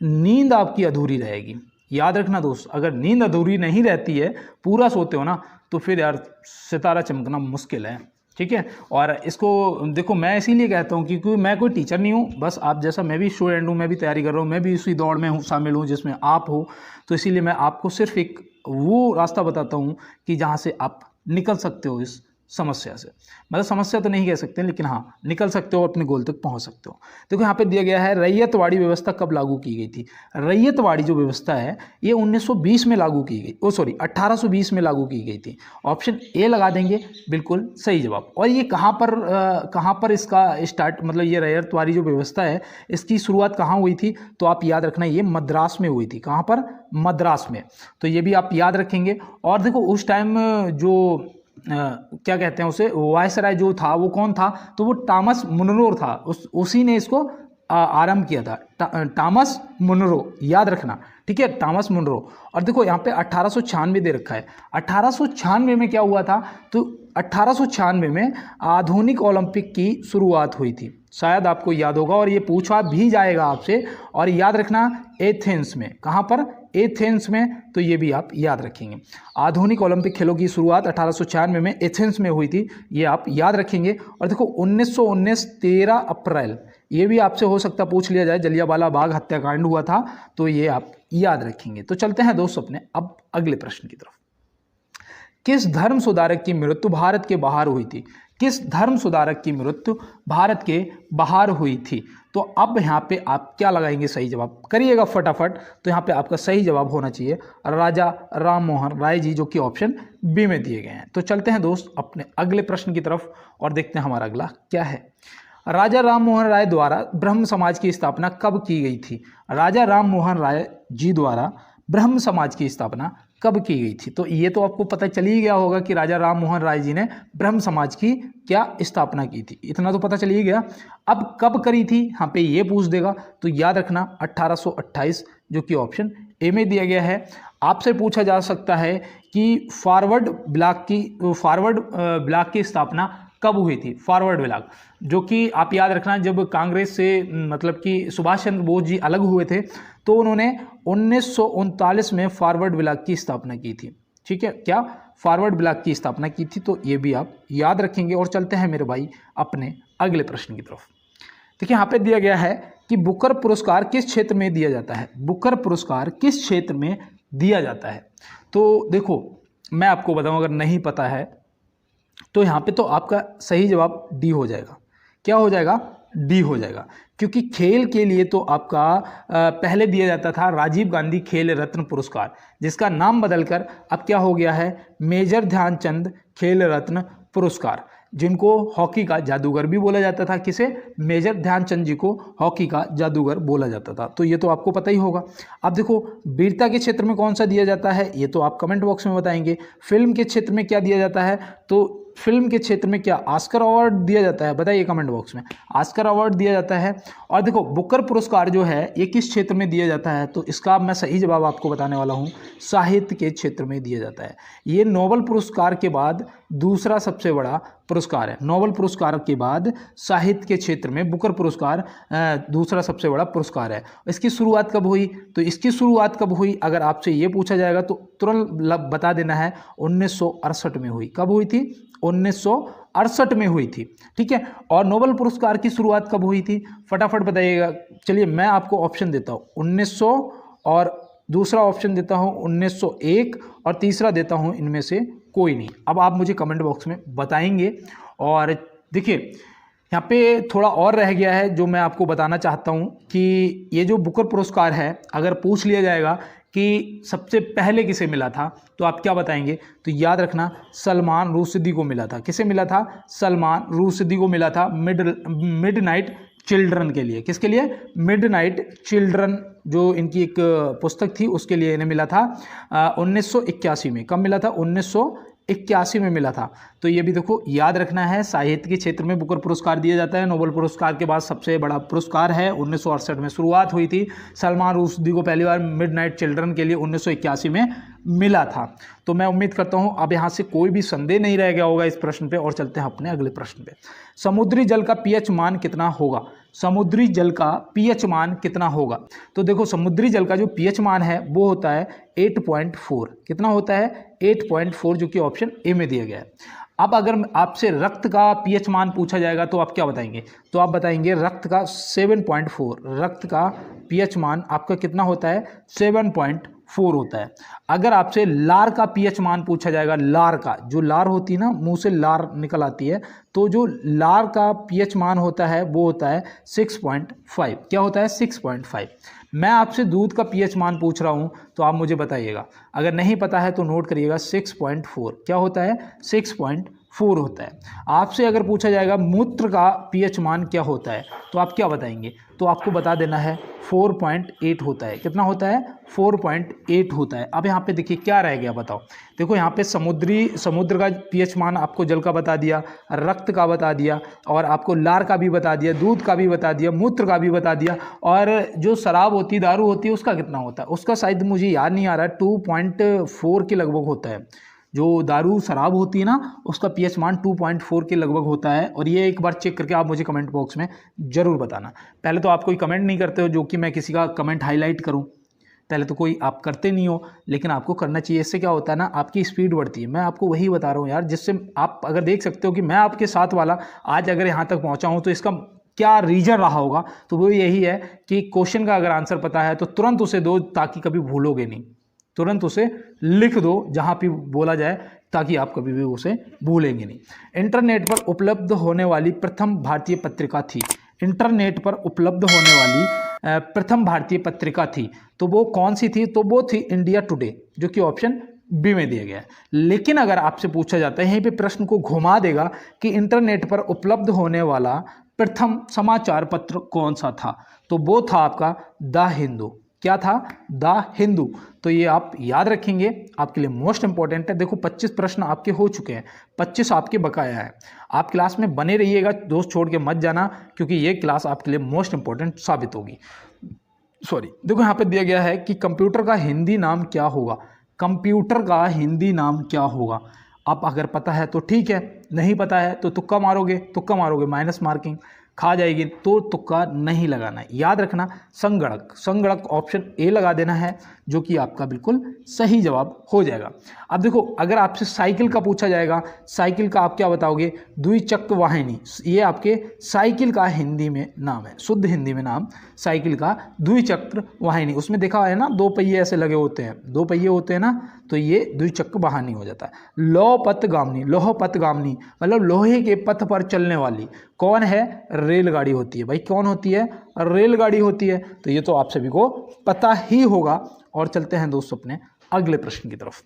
नींद आपकी अधूरी रहेगी। याद रखना दोस्त, अगर नींद अधूरी नहीं रहती है, पूरा सोते हो ना, तो फिर यार सितारा चमकना मुश्किल है। ठीक है, और इसको देखो मैं इसीलिए कहता हूँ क्योंकि मैं कोई टीचर नहीं हूँ, बस आप जैसा मैं भी स्टूडेंट हूँ, मैं भी तैयारी कर रहा हूँ, मैं भी उसी दौड़ में हूँ, शामिल हूँ जिसमें आप हो। तो इसीलिए मैं आपको सिर्फ एक वो रास्ता बताता हूँ कि जहाँ से आप निकल सकते हो इस समस्या से। मतलब समस्या तो नहीं कह सकते, लेकिन हाँ निकल सकते हो, अपने गोल तक पहुंच सकते हो। देखो यहाँ पे दिया गया है, रैयतवाड़ी व्यवस्था कब लागू की गई थी। रैयतवाड़ी जो व्यवस्था है ये 1920 में लागू की गई, 1820 में लागू की गई थी। ऑप्शन ए लगा देंगे, बिल्कुल सही जवाब। और ये कहाँ पर इसका स्टार्ट, मतलब ये रैयतवाड़ी जो व्यवस्था है इसकी शुरुआत कहाँ हुई थी, तो आप याद रखना ये मद्रास में हुई थी। कहाँ पर, मद्रास में। तो ये भी आप याद रखेंगे। और देखो उस टाइम जो क्या कहते हैं उसे, वायसराय जो था वो कौन था, तो वो टॉमस मुनरो था। उसी ने इसको आरंभ किया था, टॉमस मुनरो, याद रखना। ठीक है, टॉमस मुनरो। और देखो यहाँ पे 1896 दे रखा है। 1896 में क्या हुआ था, तो 1896 में आधुनिक ओलंपिक की शुरुआत हुई थी, शायद आपको याद होगा, और ये पूछा भी जाएगा आपसे। और याद रखना एथेंस में। कहाँ पर, एथेंस में। तो ये भी आप याद रखेंगे। आधुनिक ओलंपिक खेलों की शुरुआत 1896 में एथेंस में हुई थी, ये आप याद रखेंगे। और देखो 1919 13 अप्रैल, ये भी आपसे हो सकता पूछ लिया जाए, जलियांवाला बाग हत्याकांड हुआ था, तो ये आप याद रखेंगे। तो चलते हैं दोस्त अपने अब अगले प्रश्न की तरफ। किस धर्म सुधारक की मृत्यु भारत के बाहर हुई थी। किस धर्म सुधारक की मृत्यु भारत के बाहर हुई थी। तो अब यहाँ पे आप क्या लगाएंगे, सही जवाब करिएगा फटाफट। तो यहाँ पे आपका सही जवाब होना चाहिए राजा राम मोहन राय जी, जो कि ऑप्शन बी में दिए गए हैं। तो चलते हैं दोस्त अपने अगले प्रश्न की तरफ और देखते हैं हमारा अगला क्या है। राजा राम मोहन राय द्वारा ब्रह्म समाज की स्थापना कब की गई थी। राजा राम मोहन राय जी द्वारा ब्रह्म समाज की स्थापना कब की गई थी। तो ये तो आपको पता चल ही गया होगा कि राजा राम मोहन राय जी ने ब्रह्म समाज की क्या स्थापना की थी, इतना तो पता चल ही गया। अब कब करी थी, यहाँ पे ये पूछ देगा, तो याद रखना 1828, जो कि ऑप्शन ए में दिया गया है। आपसे पूछा जा सकता है कि फॉरवर्ड ब्लॉक की स्थापना कब हुई थी। फॉरवर्ड ब्लॉक, जो कि आप याद रखना जब कांग्रेस से मतलब कि सुभाष चंद्र बोस जी अलग हुए थे, तो उन्होंने 1939 में फॉरवर्ड ब्लॉक की स्थापना की थी। ठीक है, क्या फॉरवर्ड ब्लॉक की स्थापना की थी, तो ये भी आप याद रखेंगे। और चलते हैं मेरे भाई अपने अगले प्रश्न की तरफ। देखिए यहाँ पे दिया गया है कि बुकर पुरस्कार किस क्षेत्र में दिया जाता है। बुकर पुरस्कार किस क्षेत्र में दिया जाता है। तो देखो मैं आपको बताऊं, अगर नहीं पता है तो यहाँ पे तो आपका सही जवाब डी हो जाएगा। क्या हो जाएगा, डी हो जाएगा। क्योंकि खेल के लिए तो आपका पहले दिया जाता था राजीव गांधी खेल रत्न पुरस्कार, जिसका नाम बदलकर अब क्या हो गया है, मेजर ध्यानचंद खेल रत्न पुरस्कार, जिनको हॉकी का जादूगर भी बोला जाता था। किसे, मेजर ध्यानचंद जी को हॉकी का जादूगर बोला जाता था। तो ये तो आपको पता ही होगा। अब देखो वीरता के क्षेत्र में कौन सा दिया जाता है, ये तो आप कमेंट बॉक्स में बताएंगे। फिल्म के क्षेत्र में क्या दिया जाता है, तो फिल्म के क्षेत्र में क्या ऑस्कर अवार्ड दिया जाता है, बताइए कमेंट बॉक्स में। ऑस्कर अवार्ड दिया जाता है। और देखो बुकर पुरस्कार जो है ये किस क्षेत्र में दिया जाता है, तो इसका मैं सही जवाब आपको बताने वाला हूँ, साहित्य के क्षेत्र में दिया जाता है। ये नोबेल पुरस्कार के बाद दूसरा सबसे बड़ा पुरस्कार है। नोबेल पुरस्कार के बाद साहित्य के क्षेत्र में बुकर पुरस्कार दूसरा सबसे बड़ा पुरस्कार है। इसकी शुरुआत कब हुई, तो इसकी शुरुआत कब हुई अगर आपसे ये पूछा जाएगा तो तुरंत बता देना है, 1968 में हुई। कब हुई थी, 1968 में हुई थी। ठीक है, और नोबेल पुरस्कार की शुरुआत कब हुई थी, फटाफट बताइएगा। चलिए मैं आपको ऑप्शन देता हूँ 1900, और दूसरा ऑप्शन देता हूँ 1901, और तीसरा देता हूँ इनमें से कोई नहीं। अब आप मुझे कमेंट बॉक्स में बताएंगे। और देखिए यहाँ पे थोड़ा और रह गया है जो मैं आपको बताना चाहता हूँ कि ये जो बुकर पुरस्कार है, अगर पूछ लिया जाएगा कि सबसे पहले किसे मिला था, तो आप क्या बताएंगे, तो याद रखना सलमान रुश्दी को मिला था। किसे मिला था, सलमान रुश्दी को मिला था मिडनाइट चिल्ड्रन के लिए। किसके लिए, मिडनाइट चिल्ड्रन, जो इनकी एक पुस्तक थी उसके लिए इन्हें मिला था 1981 में। कब मिला था, 1981 में मिला था। तो ये भी देखो याद रखना है। साहित्य के क्षेत्र में बुकर पुरस्कार दिया जाता है, नोबेल पुरस्कार के बाद सबसे बड़ा पुरस्कार है। 1968 में शुरुआत हुई थी। सलमान रुश्दी को पहली बार मिडनाइट चिल्ड्रन के लिए 1981 में मिला था। तो मैं उम्मीद करता हूं अब यहां से कोई भी संदेह नहीं रह गया होगा इस प्रश्न पे। और चलते हैं अपने अगले प्रश्न पे। समुद्री जल का पीएच मान कितना होगा। समुद्री जल का पीएच मान कितना होगा। तो देखो समुद्री जल का जो पीएच मान है वो होता है 8.4। कितना होता है 8.4, जो कि ऑप्शन ए में दिया गया है। अब अगर आपसे रक्त का पीएच मान पूछा जाएगा तो आप क्या बताएंगे, तो आप बताएंगे रक्त का 7.4। रक्त का पीएच मान आपका कितना होता है 7.4 होता है। अगर आपसे लार का पीएच मान पूछा जाएगा, लार का, जो लार होती है ना, मुंह से लार निकल आती है, तो जो लार का पीएच मान होता है वो होता है 6.5। क्या होता है 6.5। मैं आपसे दूध का पीएच मान पूछ रहा हूं तो आप मुझे बताइएगा, अगर नहीं पता है तो नोट करिएगा 6.4। क्या होता है 6.4 होता है। आपसे अगर पूछा जाएगा मूत्र का पीएच मान क्या होता है तो आप क्या बताएंगे, तो आपको बता देना है 4.8 होता है। कितना होता है 4.8 होता है। अब यहाँ पे देखिए क्या रह गया बताओ। देखो यहाँ पे समुद्र का पीएच मान आपको जल का बता दिया, रक्त का बता दिया, और आपको लार का भी बता दिया, दूध का भी बता दिया, मूत्र का भी बता दिया, और जो शराब होती है, दारू होती है, उसका कितना होता है, उसका शायद मुझे याद नहीं आ रहा है, 2.4 के लगभग होता है। जो दारू शराब होती है ना, उसका पीएच मान 2.4 के लगभग होता है। और ये एक बार चेक करके आप मुझे कमेंट बॉक्स में ज़रूर बताना। पहले तो आप कोई कमेंट नहीं करते हो जो कि मैं किसी का कमेंट हाईलाइट करूं, पहले तो कोई आप करते नहीं हो, लेकिन आपको करना चाहिए। इससे क्या होता है ना, आपकी स्पीड बढ़ती है। मैं आपको वही बता रहा हूँ यार, जिससे आप अगर देख सकते हो कि मैं आपके साथ वाला आज अगर यहाँ तक पहुँचा हूँ तो इसका क्या रीजन रहा होगा, तो वो यही है कि क्वेश्चन का अगर आंसर पता है तो तुरंत उसे दो ताकि कभी भूलोगे नहीं। तुरंत उसे लिख दो जहाँ भी बोला जाए ताकि आप कभी भी उसे भूलेंगे नहीं। इंटरनेट पर उपलब्ध होने वाली प्रथम भारतीय पत्रिका थी। इंटरनेट पर उपलब्ध होने वाली प्रथम भारतीय पत्रिका थी, तो वो कौन सी थी, तो वो थी इंडिया टुडे, जो कि ऑप्शन बी में दिया गया है। लेकिन अगर आपसे पूछा जाता है, यहीं पे प्रश्न को घुमा देगा कि इंटरनेट पर उपलब्ध होने वाला प्रथम समाचार पत्र कौन सा था, तो वो था आपका द हिंदू। क्या था द हिंदू। तो ये आप याद रखेंगे, आपके लिए मोस्ट इंपॉर्टेंट है। देखो 25 प्रश्न आपके हो चुके हैं, 25 आपके बकाया है। आप क्लास में बने रहिएगा, दोस्त छोड़ के मत जाना, क्योंकि ये क्लास आपके लिए मोस्ट इंपॉर्टेंट साबित होगी। देखो यहाँ पे दिया गया है कि कंप्यूटर का हिंदी नाम क्या होगा। कंप्यूटर का हिंदी नाम क्या होगा। आप अगर पता है तो ठीक है, नहीं पता है तो तुक्का मारोगे, माइनस मार्किंग खा जाएगी, तो तुक्का नहीं लगाना है। याद रखना संगणक ऑप्शन ए लगा देना है, जो कि आपका बिल्कुल सही जवाब हो जाएगा। अब देखो अगर आपसे साइकिल का पूछा जाएगा, साइकिल का आप क्या बताओगे, द्विचक्र वाहिनी। ये आपके साइकिल का हिंदी में नाम है, शुद्ध हिंदी में नाम साइकिल का द्विचक्र वाहिनी। उसमें देखा है ना, दो पहिए ऐसे लगे होते हैं, दो पहिए होते हैं ना, तो ये द्विचक्र वाहिनी हो जाता है। लोहपथगामिनी मतलब लोहे के पथ पर चलने वाली कौन है, रेलगाड़ी होती है। भाई कौन होती है, रेलगाड़ी होती है। तो ये तो आप सभी को पता ही होगा। और चलते हैं दोस्तों अपने अगले प्रश्न की तरफ।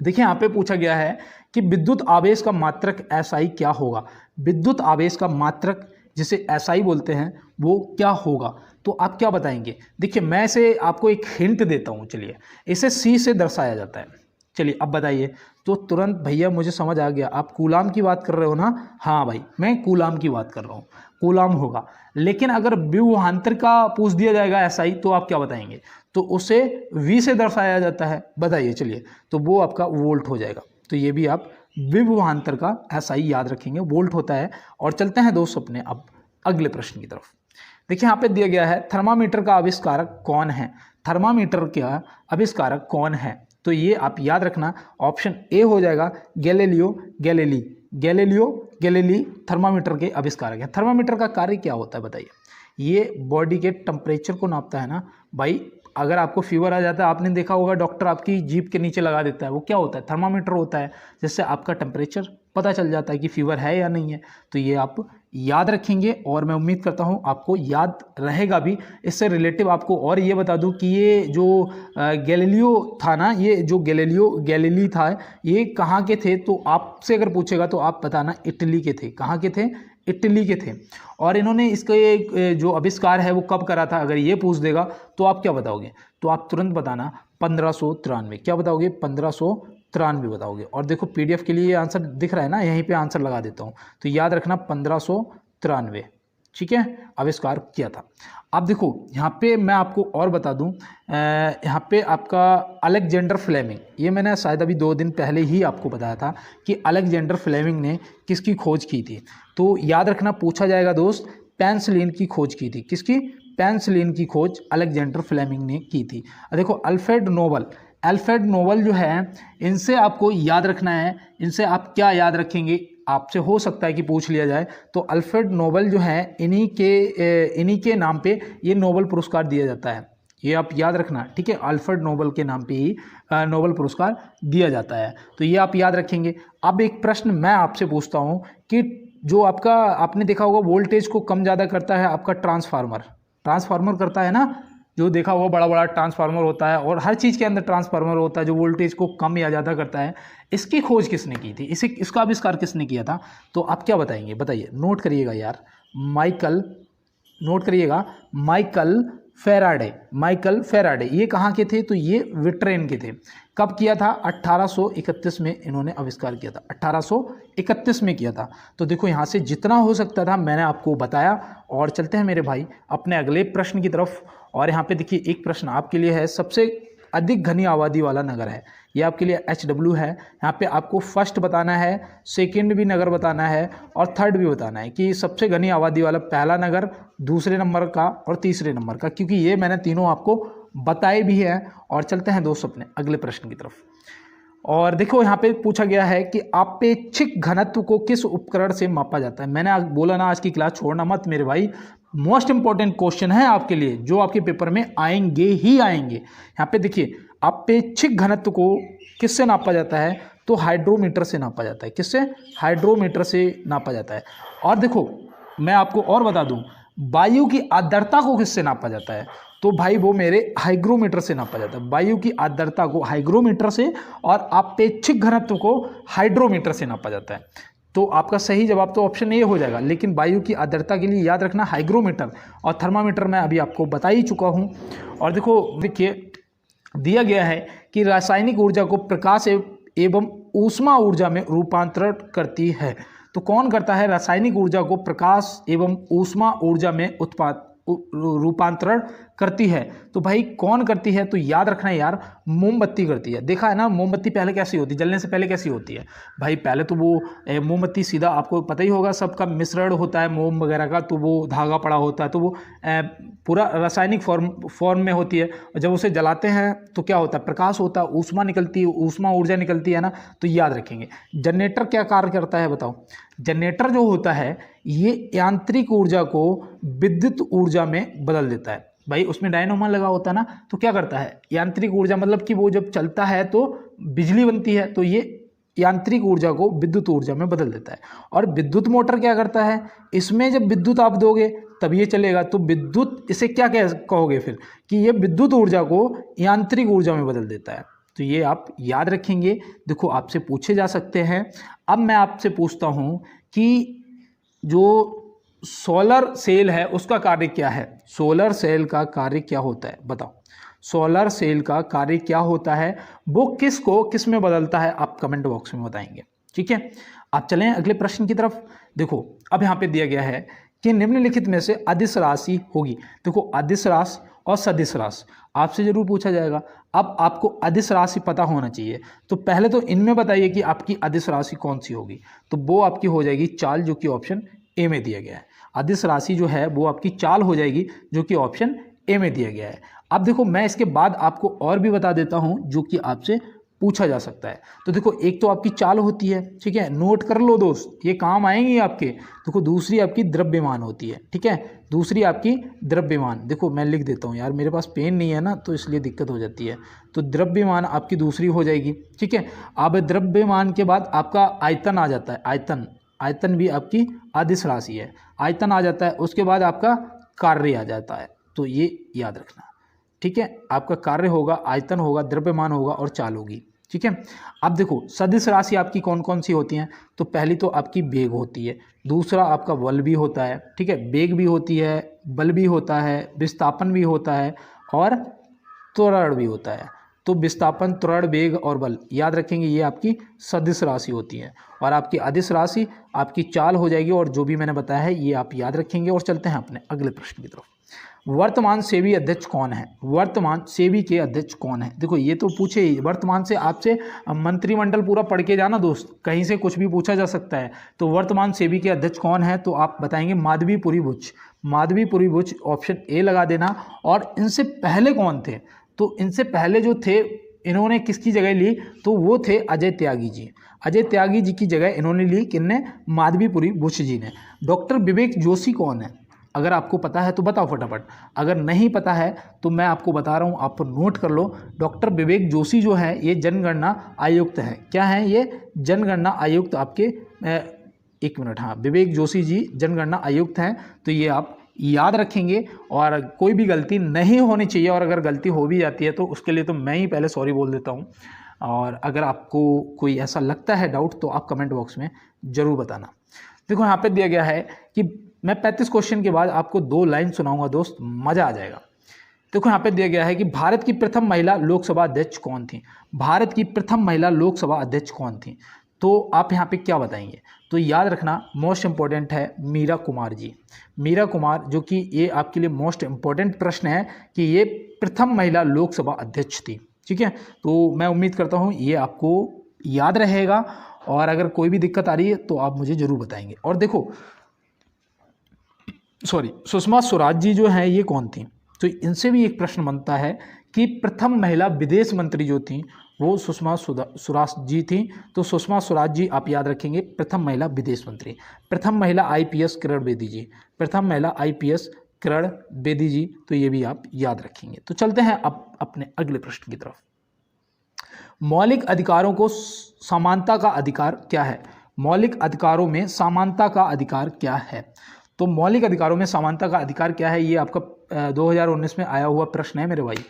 देखिए यहाँ पे पूछा गया है कि विद्युत आवेश का मात्रक एसआई क्या होगा। विद्युत आवेश का मात्रक जिसे एसआई बोलते हैं वो क्या होगा, तो आप क्या बताएंगे। देखिए मैं इसे आपको एक हिंट देता हूँ, चलिए इसे सी से दर्शाया जाता है। चलिए अब बताइए। तो तुरंत भैया मुझे समझ आ गया, आप कूलाम की बात कर रहे हो ना। हाँ भाई मैं कूलाम की बात कर रहा हूँ, कूलाम होगा। लेकिन अगर विभवांतर का पूछ दिया जाएगा एसआई, तो आप क्या बताएंगे, तो उसे वी से दर्शाया जाता है। बताइए चलिए, तो वो आपका वोल्ट हो जाएगा। तो ये भी आप विभवांतर का एसआई याद रखेंगे, वोल्ट होता है। और चलते हैं दोस्तों अपने अब अगले प्रश्न की तरफ। देखिए यहाँ पे दिया गया है थर्मामीटर का आविष्कारक कौन है। थर्मामीटर का आविष्कारक कौन है, तो ये आप याद रखना, ऑप्शन ए हो जाएगा गैलीलियो गैलीली थर्मामीटर के आविष्कारक हैं। थर्मामीटर का कार्य क्या होता है बताइए। ये बॉडी के टेम्परेचर को नापता है ना भाई। अगर आपको फीवर आ जाता है, आपने देखा होगा डॉक्टर आपकी जीभ के नीचे लगा देता है, वो क्या होता है, थर्मामीटर होता है, जिससे आपका टेम्परेचर पता चल जाता है कि फीवर है या नहीं है। तो ये आप याद रखेंगे और मैं उम्मीद करता हूँ आपको याद रहेगा भी। इससे रिलेटिव आपको और ये बता दूँ कि ये जो गैलीलियो था ना, ये जो गैलीली था, ये कहाँ के थे, तो आपसे अगर पूछेगा तो आप बताना इटली के थे। कहाँ के थे, इटली के थे। और इन्होंने इसके जो आविष्कार है वो कब करा था, अगर ये पूछ देगा तो आप क्या बताओगे, तो आप तुरंत बताना 1593। क्या बताओगे, 1593 बताओगे। और देखो पीडीएफ के लिए ये आंसर दिख रहा है ना, यहीं पे आंसर लगा देता हूँ, तो याद रखना 1593, ठीक है, आविष्कार किया था। अब देखो यहाँ पे मैं आपको और बता दूँ, यहाँ पे आपका अलेक्जेंडर फ्लेमिंग, ये मैंने शायद अभी 2 दिन पहले ही आपको बताया था कि अलेक्जेंडर फ्लेमिंग ने किसकी खोज की थी। तो याद रखना, पूछा जाएगा दोस्त, पेनिसिलिन की खोज की थी। किसकी? पेनिसिलिन की खोज अलेक्जेंडर फ्लेमिंग ने की थी। देखो अल्फ्रेड नोबल जो है, इनसे आपको याद रखना है। इनसे आप क्या याद रखेंगे, आपसे हो सकता है कि पूछ लिया जाए। तो अल्फ्रेड नोबल जो है, इन्हीं के नाम पे ये नोबल पुरस्कार दिया जाता है। ये आप याद रखना, ठीक है। अल्फ्रेड नोबल के नाम पे ही नोबल पुरस्कार दिया जाता है, तो ये आप याद रखेंगे। अब एक प्रश्न मैं आपसे पूछता हूँ कि जो आपने देखा होगा वोल्टेज को कम ज़्यादा करता है आपका ट्रांसफार्मर करता है ना, जो देखा हुआ बड़ा बड़ा ट्रांसफार्मर होता है, और हर चीज़ के अंदर ट्रांसफार्मर होता है जो वोल्टेज को कम या ज़्यादा करता है। इसकी खोज किसने की थी, इसका आविष्कार किसने किया था? तो आप क्या बताएंगे, बताइए, नोट करिएगा यार। नोट करिएगा, माइकल फेराडे। ये कहाँ के थे? तो ये विट्रेन के थे। कब किया था? 1831 में इन्होंने आविष्कार किया था, 1831 में किया था। तो देखो यहाँ से जितना हो सकता था मैंने आपको बताया। और चलते हैं मेरे भाई अपने अगले प्रश्न की तरफ। और यहाँ पे देखिए एक प्रश्न आपके लिए है, सबसे अधिक घनी आबादी वाला नगर है, ये आपके लिए HW है। यहाँ पे आपको फर्स्ट बताना है, सेकंड भी नगर बताना है, और थर्ड भी बताना है कि सबसे घनी आबादी वाला पहला नगर, दूसरे नंबर का और तीसरे नंबर का, क्योंकि ये मैंने तीनों आपको बताए भी हैं। और चलते हैं दोस्तों अपने अगले प्रश्न की तरफ। और देखो यहाँ पे पूछा गया है कि आपेक्षिक घनत्व को किस उपकरण से मापा जाता है। मैंने आज बोला ना, आज की क्लास छोड़ना मत मेरे भाई, मोस्ट इंपॉर्टेंट क्वेश्चन है आपके लिए, जो आपके पेपर में आएंगे ही आएंगे। यहाँ पे देखिए, आपेक्षिक घनत्व को किससे नापा जाता है? तो हाइड्रोमीटर से नापा जाता है। किससे? हाइड्रोमीटर से नापा जाता है। और देखो मैं आपको और बता दूं, वायु की आर्द्रता को किससे नापा जाता है? तो भाई वो मेरे हाइग्रोमीटर से नापा जाता है। वायु की आर्द्रता को हाइग्रोमीटर से, और आपेक्षिक घनत्व को हाइड्रोमीटर से नापा जाता है। तो आपका सही जवाब तो ऑप्शन ए हो जाएगा, लेकिन वायु की आर्द्रता के लिए याद रखना हाइग्रोमीटर, और थर्मामीटर मैं अभी आपको बता ही चुका हूँ। और देखिए दिया गया है कि रासायनिक ऊर्जा को प्रकाश एवं ऊष्मा ऊर्जा में रूपांतरण करती है। तो कौन करता है रासायनिक ऊर्जा को प्रकाश एवं ऊष्मा ऊर्जा में रूपांतरण करती है? तो भाई कौन करती है? तो याद रखना यार, मोमबत्ती करती है। देखा है ना, मोमबत्ती पहले कैसी होती है, जलने से पहले कैसी होती है भाई? पहले तो वो मोमबत्ती सीधा, आपको पता ही होगा, सबका मिश्रण होता है मोम वगैरह का, तो वो धागा पड़ा होता है, तो वो पूरा रासायनिक फॉर्म में होती है। और जब उसे जलाते हैं तो क्या होता है? प्रकाश होता है, ऊष्मा निकलती है, ऊष्मा ऊर्जा निकलती है ना। तो याद रखेंगे। जनरेटर क्या कार्य करता है बताओ? जनरेटर जो होता है ये यांत्रिक ऊर्जा को विद्युत ऊर्जा में बदल देता है। भाई उसमें डायनामो लगा होता है ना, तो क्या करता है? यांत्रिक ऊर्जा, मतलब कि वो जब चलता है तो बिजली बनती है, तो ये यांत्रिक ऊर्जा को विद्युत ऊर्जा में बदल देता है। और विद्युत मोटर क्या करता है? इसमें जब विद्युत आप दोगे तब ये चलेगा, तो विद्युत, इसे क्या कहोगे फिर? कि ये विद्युत ऊर्जा को यांत्रिक ऊर्जा में बदल देता है। तो ये आप याद रखेंगे। देखो आपसे पूछे जा सकते हैं। अब मैं आपसे पूछता हूं कि जो सोलर सेल है उसका कार्य क्या है? सोलर सेल का कार्य क्या होता है बताओ? सोलर सेल का कार्य क्या होता है? वो किस में बदलता है? आप कमेंट बॉक्स में बताएंगे, ठीक है। आप चलें अगले प्रश्न की तरफ। देखो अब यहाँ पे दिया गया है कि निम्नलिखित में से अदिश राशि होगी। देखो अदिश राशि और सदिश राशि आपसे जरूर पूछा जाएगा। अब आपको अदिश राशि पता होना चाहिए। तो पहले तो इनमें बताइए कि आपकी अदिश राशि कौन सी होगी। तो वो आपकी हो जाएगी चाल, जो कि ऑप्शन ए में दिया गया है। अदिश राशि जो है वो आपकी चाल हो जाएगी, जो कि ऑप्शन ए में दिया गया है। अब देखो मैं इसके बाद आपको और भी बता देता हूं जो कि आपसे पूछा जा सकता है। तो देखो एक तो आपकी चाल होती है, ठीक है, नोट कर लो दोस्त, ये काम आएंगी आपके। देखो दूसरी आपकी द्रव्यमान होती है, ठीक है, दूसरी आपकी द्रव्यमान। देखो मैं लिख देता हूँ यार, मेरे पास पेन नहीं है ना, तो इसलिए दिक्कत हो जाती है। तो द्रव्यमान आपकी दूसरी हो जाएगी, ठीक है। अब द्रव्यमान के बाद आपका आयतन आ जाता है। आयतन भी आपकी अदिश राशि है, आयतन आ जाता है। उसके बाद आपका कार्य आ जाता है। तो ये याद रखना, ठीक है। आपका कार्य होगा, आयतन होगा, द्रव्यमान होगा और चाल होगी, ठीक है। अब देखो सदिश राशि आपकी कौन कौन सी होती हैं? तो पहली तो आपकी वेग होती है, दूसरा आपका बल भी होता है, ठीक है, वेग भी होती है, बल भी होता है, विस्थापन भी होता है और त्वरण भी होता है। तो विस्थापन, त्वरण, वेग और बल याद रखेंगे, ये आपकी सदिश राशि होती है। और आपकी अदिश राशि आपकी चाल हो जाएगी। और जो भी मैंने बताया है ये आप याद रखेंगे। और चलते हैं अपने अगले प्रश्न की तरफ। वर्तमान सेबी अध्यक्ष कौन है? वर्तमान सेबी के अध्यक्ष कौन है? देखो ये तो पूछे ही, वर्तमान से आपसे मंत्रिमंडल पूरा पढ़ के जाना दोस्त, कहीं से कुछ भी पूछा जा सकता है। तो वर्तमान सेबी के अध्यक्ष कौन है? तो आप बताएंगे माधवीपुरी बुच। माधवीपुरी बुच ऑप्शन ए लगा देना। और इनसे पहले कौन थे? तो इनसे पहले जो थे, इन्होंने किसकी जगह ली? तो वो थे अजय त्यागी जी। अजय त्यागी जी की जगह इन्होंने ली, किसने? माधवीपुरी बुच जी ने। डॉक्टर विवेक जोशी कौन है? अगर आपको पता है तो बताओ फटाफट, अगर नहीं पता है तो मैं आपको बता रहा हूँ, आप नोट कर लो। डॉक्टर विवेक जोशी जो है ये जनगणना आयुक्त है। क्या है ये? जनगणना आयुक्त आपके, एक मिनट, हाँ, विवेक जोशी जी जनगणना आयुक्त हैं। तो ये आप याद रखेंगे और कोई भी गलती नहीं होनी चाहिए, और अगर गलती हो भी जाती है तो उसके लिए तो मैं ही पहले सॉरी बोल देता हूँ। और अगर आपको कोई ऐसा लगता है डाउट तो आप कमेंट बॉक्स में ज़रूर बताना। देखो यहाँ पे दिया गया है कि मैं 35 क्वेश्चन के बाद आपको 2 लाइन सुनाऊंगा दोस्त, मज़ा आ जाएगा। देखो यहाँ पे दिया गया है कि भारत की प्रथम महिला लोकसभा अध्यक्ष कौन थी? भारत की प्रथम महिला लोकसभा अध्यक्ष कौन थी? तो आप यहाँ पे क्या बताएंगे? तो याद रखना, मोस्ट इम्पॉर्टेंट है मीरा कुमार जी। मीरा कुमार, जो कि ये आपके लिए मोस्ट इम्पॉर्टेंट प्रश्न है कि ये प्रथम महिला लोकसभा अध्यक्ष थी। ठीक है, तो मैं उम्मीद करता हूँ ये आपको याद रहेगा, और अगर कोई भी दिक्कत आ रही है तो आप मुझे ज़रूर बताएंगे। और देखो सुषमा स्वराज जी जो हैं ये कौन थी? तो इनसे भी एक प्रश्न बनता है कि प्रथम महिला विदेश मंत्री जो थी वो सुषमा स्वराज जी थी। तो सुषमा स्वराज जी आप याद रखेंगे, प्रथम महिला विदेश मंत्री। प्रथम महिला आईपीएस किरण बेदी जी, प्रथम महिला आईपीएस किरण बेदी जी, तो ये भी आप याद रखेंगे। तो चलते हैं अब अपने अगले प्रश्न की तरफ। मौलिक अधिकारों को समानता का अधिकार क्या है? मौलिक अधिकारों में समानता का अधिकार क्या है? तो मौलिक अधिकारों में समानता का अधिकार क्या है, ये आपका 2019 में आया हुआ प्रश्न है मेरे भाई।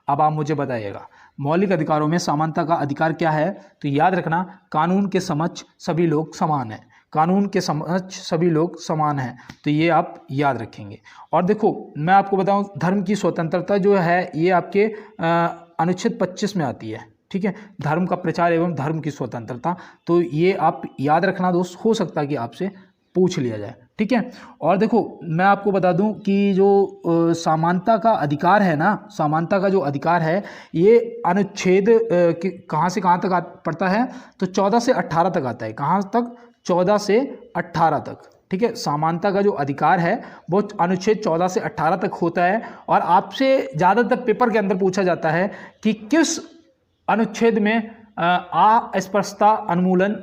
अब आप मुझे बताइएगा मौलिक अधिकारों में समानता का अधिकार क्या है? तो याद रखना, कानून के समक्ष सभी लोग समान हैं। कानून के समक्ष सभी लोग समान हैं, तो ये आप याद रखेंगे। और देखो मैं आपको बताऊं, धर्म की स्वतंत्रता जो है ये आपके अनुच्छेद 25 में आती है। ठीक है, धर्म का प्रचार एवं धर्म की स्वतंत्रता, तो ये आप याद रखना दोस्त, हो सकता है कि आपसे पूछ लिया जाए। ठीक है, और देखो मैं आपको बता दूं कि जो समानता का अधिकार है ना, समानता का जो अधिकार है ये अनुच्छेद कहाँ से कहाँ तक पड़ता है? तो 14 से 18 तक आता है। कहाँ तक? 14 से 18 तक। ठीक है, समानता का जो अधिकार है वो अनुच्छेद 14 से 18 तक होता है। और आपसे ज़्यादातर पेपर के अंदर पूछा जाता है कि किस अनुच्छेद में अस्पृश्यता उन्मूलन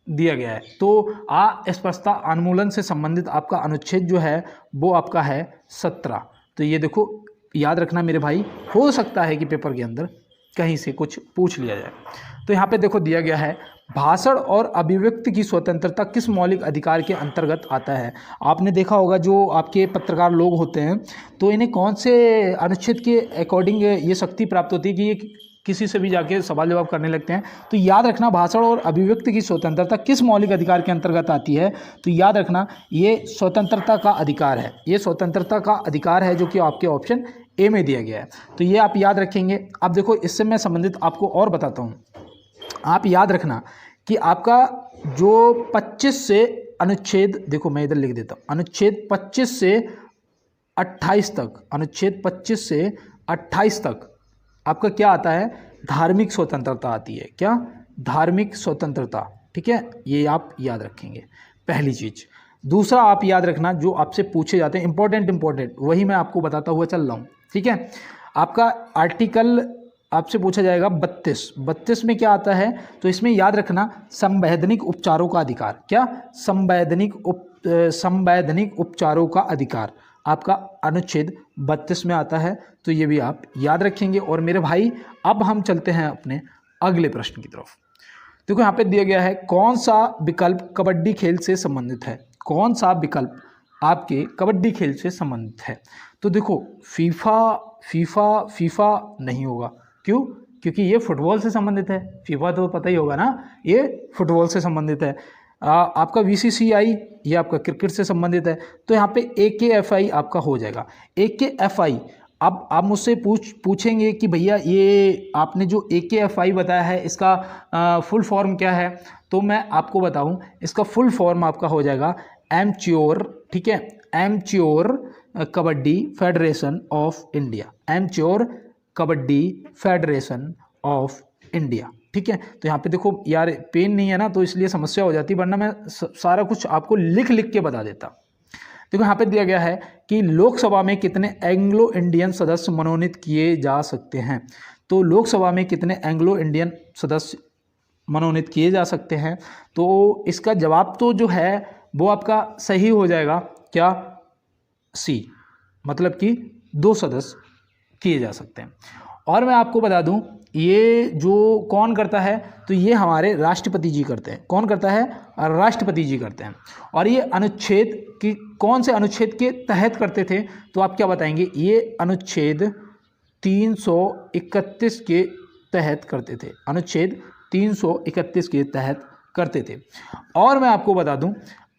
दिया गया है। तो अस्पृश्यता उन्मूलन से संबंधित आपका अनुच्छेद जो है वो आपका है 17। तो ये देखो याद रखना मेरे भाई, हो सकता है कि पेपर के अंदर कहीं से कुछ पूछ लिया जाए। तो यहाँ पे देखो दिया गया है, भाषण और अभिव्यक्ति की स्वतंत्रता किस मौलिक अधिकार के अंतर्गत आता है? आपने देखा होगा जो आपके पत्रकार लोग होते हैं तो इन्हें कौन से अनुच्छेद के अकॉर्डिंग ये शक्ति प्राप्त होती है कि ये किसी से भी जाके सवाल जवाब करने लगते हैं? तो याद रखना, भाषण और अभिव्यक्ति की स्वतंत्रता किस मौलिक अधिकार के अंतर्गत आती है? तो याद रखना ये स्वतंत्रता का अधिकार है। ये स्वतंत्रता का अधिकार है जो कि आपके ऑप्शन ए में दिया गया है। तो ये आप याद रखेंगे। अब देखो इससे मैं संबंधित आपको और बताता हूँ। आप याद रखना कि आपका जो 25 से अनुच्छेद, देखो मैं इधर लिख देता हूँ, अनुच्छेद 25 से 28 तक, अनुच्छेद 25 से 28 तक आपका क्या आता है? धार्मिक स्वतंत्रता आती है। क्या? धार्मिक स्वतंत्रता। ठीक है, ये आप याद रखेंगे, पहली चीज। दूसरा आप याद रखना, जो आपसे पूछे जाते हैं इंपॉर्टेंट वही मैं आपको बताता हुआ चल रहा हूँ। ठीक है, आपका आर्टिकल आपसे पूछा जाएगा 32 में क्या आता है? तो इसमें याद रखना, संवैधानिक उपचारों का अधिकार। क्या? संवैधानिक उपचारों का अधिकार आपका अनुच्छेद 32 में आता है। तो ये भी आप याद रखेंगे। और मेरे भाई अब हम चलते हैं अपने अगले प्रश्न की तरफ। देखो यहाँ पे दिया गया है, कौन सा विकल्प कबड्डी खेल से संबंधित है? कौन सा विकल्प आपके कबड्डी खेल से संबंधित है? तो देखो फीफा नहीं होगा। क्यों? क्योंकि ये फुटबॉल से संबंधित है। फीफा तो पता ही होगा ना, ये फुटबॉल से संबंधित है। आपका VCCI ये आपका क्रिकेट से संबंधित है। तो यहाँ पे AKFI आपका हो जाएगा। AKFI अब आप मुझसे पूछेंगे कि भैया ये आपने जो AKFI बताया है इसका फुल फॉर्म क्या है, तो मैं आपको बताऊं इसका फुल फॉर्म आपका हो जाएगा एमच्योर, ठीक है, amateur kabaddi federation of India, amateur kabaddi federation of India, ठीक है। तो यहाँ पे देखो यार पेन नहीं है ना, तो इसलिए समस्या हो जाती, वरना मैं सारा कुछ आपको लिख लिख के बता देता। देखो यहाँ पे दिया गया है कि लोकसभा में कितने एंग्लो इंडियन सदस्य मनोनीत किए जा सकते हैं। तो लोकसभा में कितने एंग्लो इंडियन सदस्य मनोनीत किए जा सकते हैं, तो इसका जवाब तो जो है वो आपका सही हो जाएगा, क्या, सी, मतलब कि 2 सदस्य किए जा सकते हैं। और मैं आपको बता दूं ये जो कौन करता है, तो ये हमारे राष्ट्रपति जी करते हैं। कौन करता है? राष्ट्रपति जी करते हैं। और ये अनुच्छेद की कौन से अनुच्छेद के तहत करते थे, तो आप क्या बताएंगे? ये अनुच्छेद 331 के तहत करते थे, अनुच्छेद 331 के तहत करते थे। और मैं आपको बता दूं,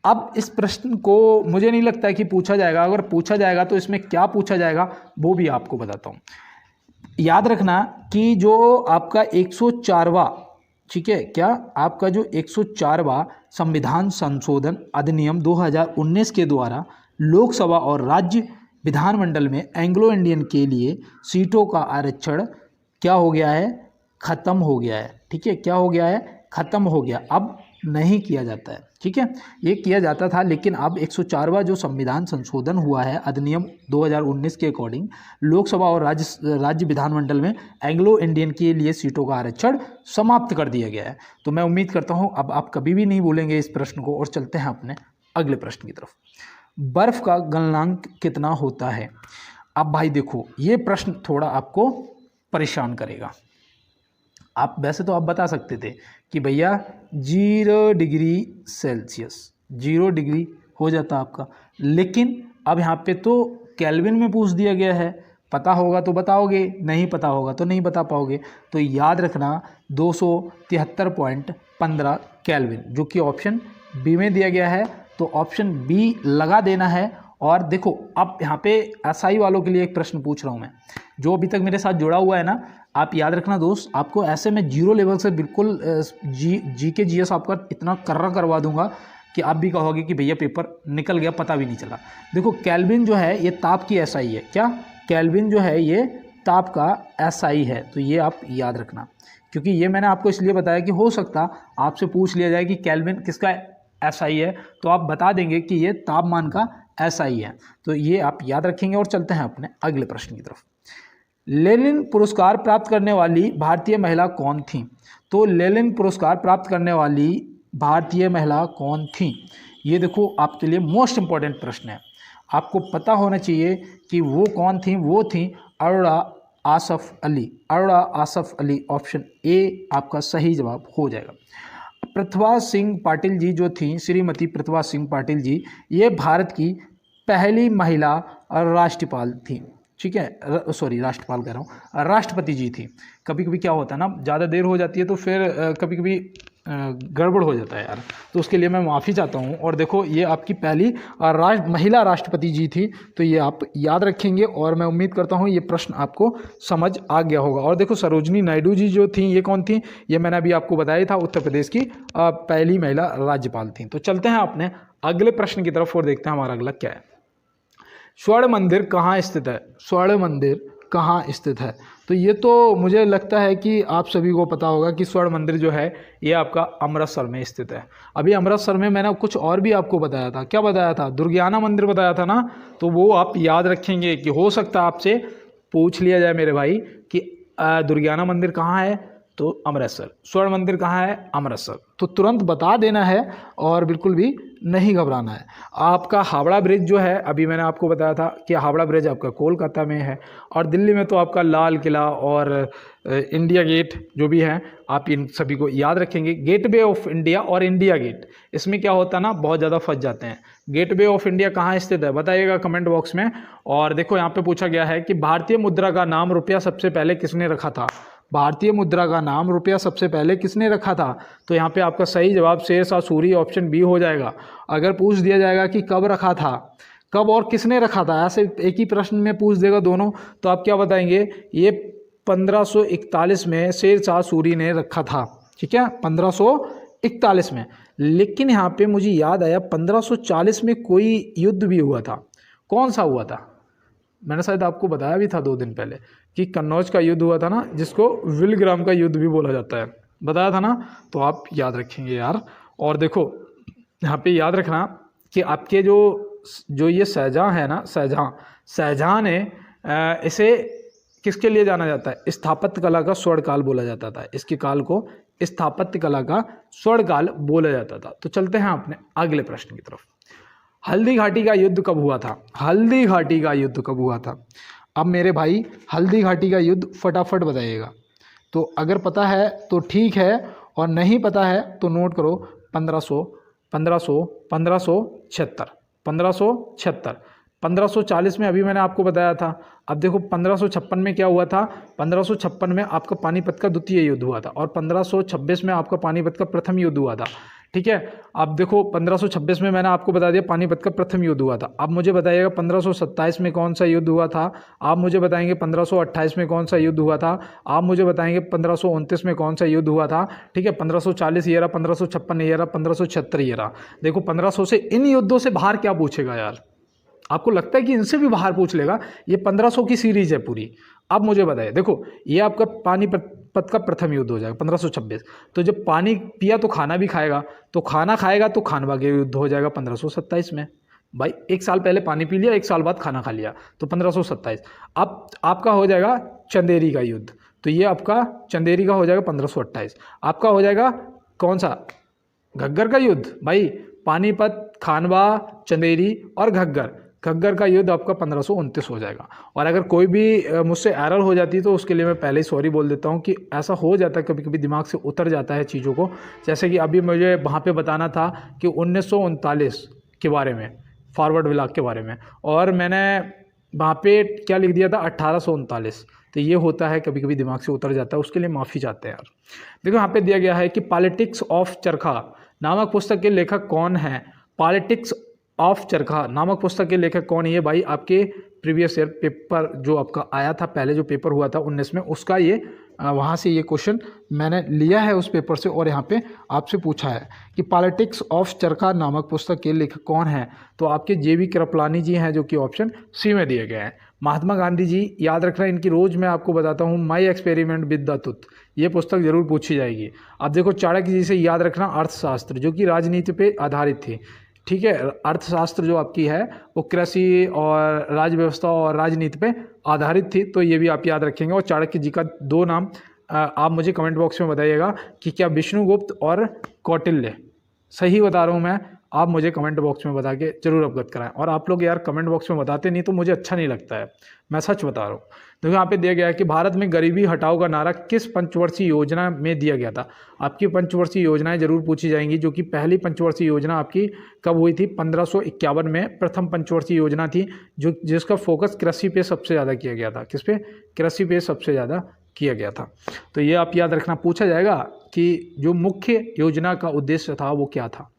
अब इस प्रश्न को मुझे नहीं लगता है कि पूछा जाएगा, अगर पूछा जाएगा तो इसमें क्या पूछा जाएगा वो भी आपको बताता हूँ। याद रखना कि जो आपका 104वां, ठीक है, क्या आपका जो 104वां संविधान संशोधन अधिनियम 2019 के द्वारा लोकसभा और राज्य विधानमंडल में एंग्लो इंडियन के लिए सीटों का आरक्षण क्या हो गया है? खत्म हो गया है, ठीक है, क्या हो गया है? खत्म हो गया, अब नहीं किया जाता है, ठीक है। ये किया जाता था, लेकिन अब 104वां जो संविधान संशोधन हुआ है अधिनियम 2019 के अकॉर्डिंग लोकसभा और राज्य विधानमंडल में एंग्लो इंडियन के लिए सीटों का आरक्षण समाप्त कर दिया गया है। तो मैं उम्मीद करता हूं अब आप कभी भी नहीं भूलेंगे इस प्रश्न को। और चलते हैं अपने अगले प्रश्न की तरफ। बर्फ का गलनांक कितना होता है? अब भाई देखो, ये प्रश्न थोड़ा आपको परेशान करेगा। आप वैसे तो आप बता सकते थे कि भैया 0 डिग्री सेल्सियस, 0 डिग्री हो जाता आपका, लेकिन अब यहाँ पे तो केल्विन में पूछ दिया गया है। पता होगा तो बताओगे, नहीं पता होगा तो नहीं बता पाओगे। तो याद रखना 273.15 केल्विन, जो कि ऑप्शन बी में दिया गया है, तो ऑप्शन बी लगा देना है। और देखो अब यहाँ पे एसआई वालों के लिए एक प्रश्न पूछ रहा हूँ मैं, जो अभी तक मेरे साथ जुड़ा हुआ है ना, आप याद रखना दोस्त, आपको ऐसे में 0 लेवल से बिल्कुल जीके जीएस आपका इतना कर्रा करवा दूंगा कि आप भी कहोगे कि भैया पेपर निकल गया, पता भी नहीं चला। देखो केल्विन जो है ये ताप की एसआई है, क्या? केल्विन जो है ये ताप का एसआई है, तो ये आप याद रखना, क्योंकि ये मैंने आपको इसलिए बताया कि हो सकता आपसे पूछ लिया जाए कि केल्विन किसका एसआई है, तो आप बता देंगे कि ये तापमान का एसआई है। तो ये आप याद रखेंगे। और चलते हैं अपने अगले प्रश्न की तरफ। लेनिन पुरस्कार प्राप्त करने वाली भारतीय महिला कौन थी? तो लेनिन पुरस्कार प्राप्त करने वाली भारतीय महिला कौन थी? ये देखो आपके लिए मोस्ट इंपॉर्टेंट प्रश्न है, आपको पता होना चाहिए कि वो कौन थी। वो थी अरोड़ा आसफ अली, अरोड़ा आसफ अली, ऑप्शन ए आपका सही जवाब हो जाएगा। प्रतिभा सिंह पाटिल जी जो थी, श्रीमती प्रतिभा सिंह पाटिल जी, ये भारत की पहली महिला राष्ट्रपाल थी, ठीक है, सॉरी राष्ट्रपाल कह रहा हूँ, राष्ट्रपति जी थी। कभी कभी क्या होता है ना, ज़्यादा देर हो जाती है तो फिर कभी कभी गड़बड़ हो जाता है यार, तो उसके लिए मैं माफ़ी चाहता हूँ। और देखो ये आपकी पहली महिला राष्ट्रपति जी थी, तो ये आप याद रखेंगे। और मैं उम्मीद करता हूँ ये प्रश्न आपको समझ आ गया होगा। और देखो सरोजनी नायडू जी जो थी, ये कौन थी? ये मैंने अभी आपको बताया था, उत्तर प्रदेश की पहली महिला राज्यपाल थी। तो चलते हैं अपने अगले प्रश्न की तरफ और देखते हैं हमारा अगला क्या है। स्वर्ण मंदिर कहाँ स्थित है? स्वर्ण मंदिर कहाँ स्थित है? तो ये तो मुझे लगता है कि आप सभी को पता होगा कि स्वर्ण मंदिर जो है ये आपका अमृतसर में स्थित है। अभी अमृतसर में मैंने कुछ और भी आपको बताया था, क्या बताया था? दुर्गियाना मंदिर बताया था ना, तो वो आप याद रखेंगे कि हो सकता है आपसे पूछ लिया जाए मेरे भाई कि दुर्गियाना मंदिर कहाँ है, तो अमृतसर। स्वर्ण मंदिर कहाँ है? अमृतसर। तो तुरंत बता देना है और बिल्कुल भी नहीं घबराना है। आपका हावड़ा ब्रिज जो है, अभी मैंने आपको बताया था कि हावड़ा ब्रिज आपका कोलकाता में है। और दिल्ली में तो आपका लाल किला और इंडिया गेट जो भी है, आप इन सभी को याद रखेंगे। गेटवे ऑफ इंडिया और इंडिया गेट, इसमें क्या होता है ना, बहुत ज़्यादा फंस जाते हैं। गेटवे ऑफ इंडिया कहाँ स्थित है बताइएगा कमेंट बॉक्स में। और देखो यहाँ पे पूछा गया है कि भारतीय मुद्रा का नाम रुपया सबसे पहले किसने रखा था? भारतीय मुद्रा का नाम रुपया सबसे पहले किसने रखा था? तो यहाँ पे आपका सही जवाब शेरशाह सूरी, ऑप्शन बी हो जाएगा। अगर पूछ दिया जाएगा कि कब रखा था, कब और किसने रखा था, ऐसे एक ही प्रश्न में पूछ देगा दोनों, तो आप क्या बताएंगे, ये 1541 में शेर शाह सूरी ने रखा था, ठीक है, 1541 में। लेकिन यहाँ पे मुझे याद आया 1540 में कोई युद्ध भी हुआ था। कौन सा हुआ था, मैंने शायद आपको बताया भी था 2 दिन पहले कि कन्नौज का युद्ध हुआ था ना, जिसको विलग्राम का युद्ध भी बोला जाता है, बताया था ना, तो आप याद रखेंगे यार। और देखो यहाँ पे याद रखना कि आपके जो ये शाहजहाँ है ना, शाहजहाँ ने इसे किसके लिए जाना जाता है, स्थापत्य कला का स्वर्ण काल बोला जाता था, इसके काल को स्थापत्य कला का स्वर्ण काल बोला जाता था। तो चलते हैं अपने अगले प्रश्न की तरफ। हल्दी घाटी का युद्ध कब हुआ था, हल्दी घाटी का युद्ध कब हुआ था। अब मेरे भाई हल्दी घाटी का युद्ध फटाफट बताइएगा, तो अगर पता है तो ठीक है, और नहीं पता है तो नोट करो 1576, 1540 में अभी मैंने आपको बताया था। अब देखो 1556 में क्या हुआ था, 1556 में आपका पानीपत का द्वितीय युद्ध हुआ था, और 1526 में आपका पानीपत का प्रथम युद्ध हुआ था, ठीक है। अब देखो 1526 में मैंने आपको बता दिया पानीपत का प्रथम युद्ध हुआ था। अब मुझे बताइएगा 1527 में कौन सा युद्ध हुआ था, आप मुझे बताएंगे 1528 में कौन सा युद्ध हुआ था, आप मुझे बताएंगे 1529 में कौन सा युद्ध हुआ था, ठीक है। 1540 ये रहा, 1556 ये रहा, 1576 ये रहा। देखो 1500 से इन युद्धों से बाहर क्या पूछेगा यार, आपको लगता है कि इनसे भी बाहर पूछ लेगा, ये 1500 की सीरीज है पूरी। अब मुझे बताइए, देखो ये आपका पानीपत का प्रथम युद्ध हो जाएगा 1526, तो जब पानी पिया तो खाना भी खाएगा, तो खाना खाएगा तो खानवा के युद्ध हो जाएगा 1527 में। भाई 1 साल पहले पानी पी लिया, 1 साल बाद खाना खा लिया, तो 1527। अब आपका हो जाएगा चंदेरी का युद्ध, तो ये आपका चंदेरी का हो जाएगा 1528। आपका हो जाएगा कौन सा, घग्गर का युद्ध। भाई पानीपत, खानवा, चंदेरी और घग्गर का युद्ध आपका 1529 हो जाएगा। और अगर कोई भी मुझसे एरर हो जाती है तो उसके लिए मैं पहले ही सॉरी बोल देता हूँ कि ऐसा हो जाता है, कभी कभी दिमाग से उतर जाता है चीज़ों को। जैसे कि अभी मुझे वहाँ पे बताना था कि 1939 के बारे में, फॉरवर्ड ब्लॉक के बारे में, और मैंने वहाँ पे क्या लिख दिया था 1839। तो ये होता है, कभी कभी दिमाग से उतर जाता है, उसके लिए माफ़ी चाहते हैं यार। देखो यहाँ पे दिया गया है कि पॉलिटिक्स ऑफ चरखा नामक पुस्तक के लेखक कौन है। पॉलिटिक्स ऑफ चरखा नामक पुस्तक के लेखक कौन है, ये भाई आपके प्रीवियस ईयर पेपर जो आपका आया था, पहले जो पेपर हुआ था 19 में, उसका ये वहाँ से ये क्वेश्चन मैंने लिया है उस पेपर से, और यहाँ पे आपसे पूछा है कि पॉलिटिक्स ऑफ चरखा नामक पुस्तक के लेखक कौन है। तो आपके JV कृपलानी जी हैं, जो कि ऑप्शन सी में दिए गए हैं। महात्मा गांधी जी, याद रखना, इनकी रोज़ मैं आपको बताता हूँ, माई एक्सपेरिमेंट विद द तुत, ये पुस्तक जरूर पूछी जाएगी। अब देखो चाणक्य जी से याद रखना अर्थशास्त्र, जो कि राजनीति पे आधारित थी, ठीक है। अर्थशास्त्र जो आपकी है वो कृषि और राज्य व्यवस्था और राजनीति पे आधारित थी, तो ये भी आप याद रखेंगे। और चाणक्य जी का 2 नाम आप मुझे कमेंट बॉक्स में बताइएगा कि क्या विष्णुगुप्त और कौटिल्य, सही बता रहा हूँ मैं, आप मुझे कमेंट बॉक्स में बता के जरूर अवगत कराएं। और आप लोग यार कमेंट बॉक्स में बताते नहीं तो मुझे अच्छा नहीं लगता है, मैं सच बता रहा हूँ। देखो यहाँ पे दिया गया है कि भारत में गरीबी हटाओ का नारा किस पंचवर्षीय योजना में दिया गया था। आपकी पंचवर्षीय योजनाएं जरूर पूछी जाएंगी, जो कि पहली पंचवर्षीय योजना आपकी कब हुई थी, 1551 में प्रथम पंचवर्षीय योजना थी, जो जिसका फोकस कृषि पे सबसे ज़्यादा किया गया था। किस पे, कृषि पे सबसे ज़्यादा किया गया था। तो ये आप याद रखना, पूछा जाएगा कि जो मुख्य योजना का उद्देश्य था वो क्या था।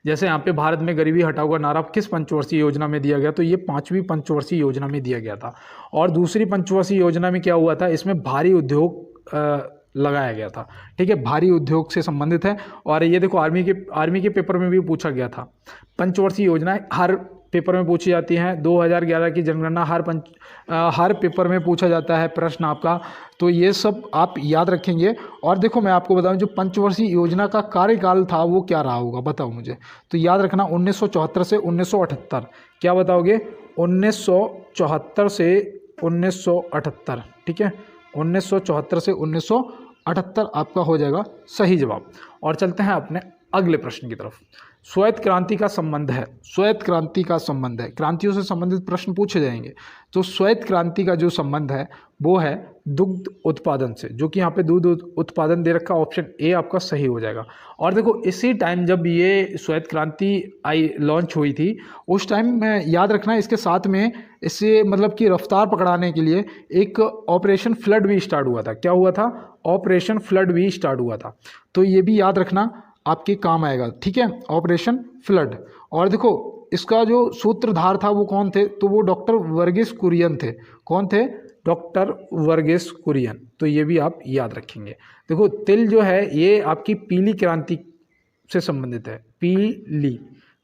जैसे यहाँ पे भारत में गरीबी हटाओ का नारा किस पंचवर्षीय योजना में दिया गया, तो ये 5वीं पंचवर्षीय योजना में दिया गया था। और दूसरी पंचवर्षीय योजना में क्या हुआ था, इसमें भारी उद्योग लगाया गया था, ठीक है, भारी उद्योग से संबंधित है। और ये देखो आर्मी के पेपर में भी पूछा गया था। पंचवर्षीय योजनाएं हर पेपर में पूछी जाती हैं, 2011 की जनगणना हर पेपर में पूछा जाता है प्रश्न आपका, तो ये सब आप याद रखेंगे। और देखो मैं आपको बताऊं, जो पंचवर्षीय योजना का कार्यकाल था वो क्या रहा होगा, बताओ मुझे। तो याद रखना 1974 से 1978, क्या बताओगे, 1974 से 1978, ठीक है, 1974 से 1978 आपका हो जाएगा सही जवाब। और चलते हैं अपने अगले प्रश्न की तरफ। श्वेत क्रांति का संबंध है, श्वेत क्रांति का संबंध है, क्रांतियों से संबंधित प्रश्न पूछे जाएंगे। तो श्वेत क्रांति का जो संबंध है वो है दुग्ध उत्पादन से, जो कि यहाँ पे दूध उत्पादन दे रखा, ऑप्शन ए आपका सही हो जाएगा। और देखो इसी टाइम जब ये श्वेत क्रांति लॉन्च हुई थी, उस टाइम में याद रखना इसके साथ में इससे मतलब कि रफ्तार पकड़ाने के लिए एक ऑपरेशन फ्लड भी स्टार्ट हुआ था। क्या हुआ था, ऑपरेशन फ्लड भी स्टार्ट हुआ था, तो ये भी याद रखना आपके काम आएगा, ठीक है, ऑपरेशन फ्लड। और देखो इसका जो सूत्रधार था वो कौन थे, तो वो डॉक्टर वर्गीस कुरियन थे। कौन थे? डॉक्टर वर्गीस कुरियन। तो ये भी आप याद रखेंगे। देखो तिल जो है ये आपकी पीली क्रांति से संबंधित है।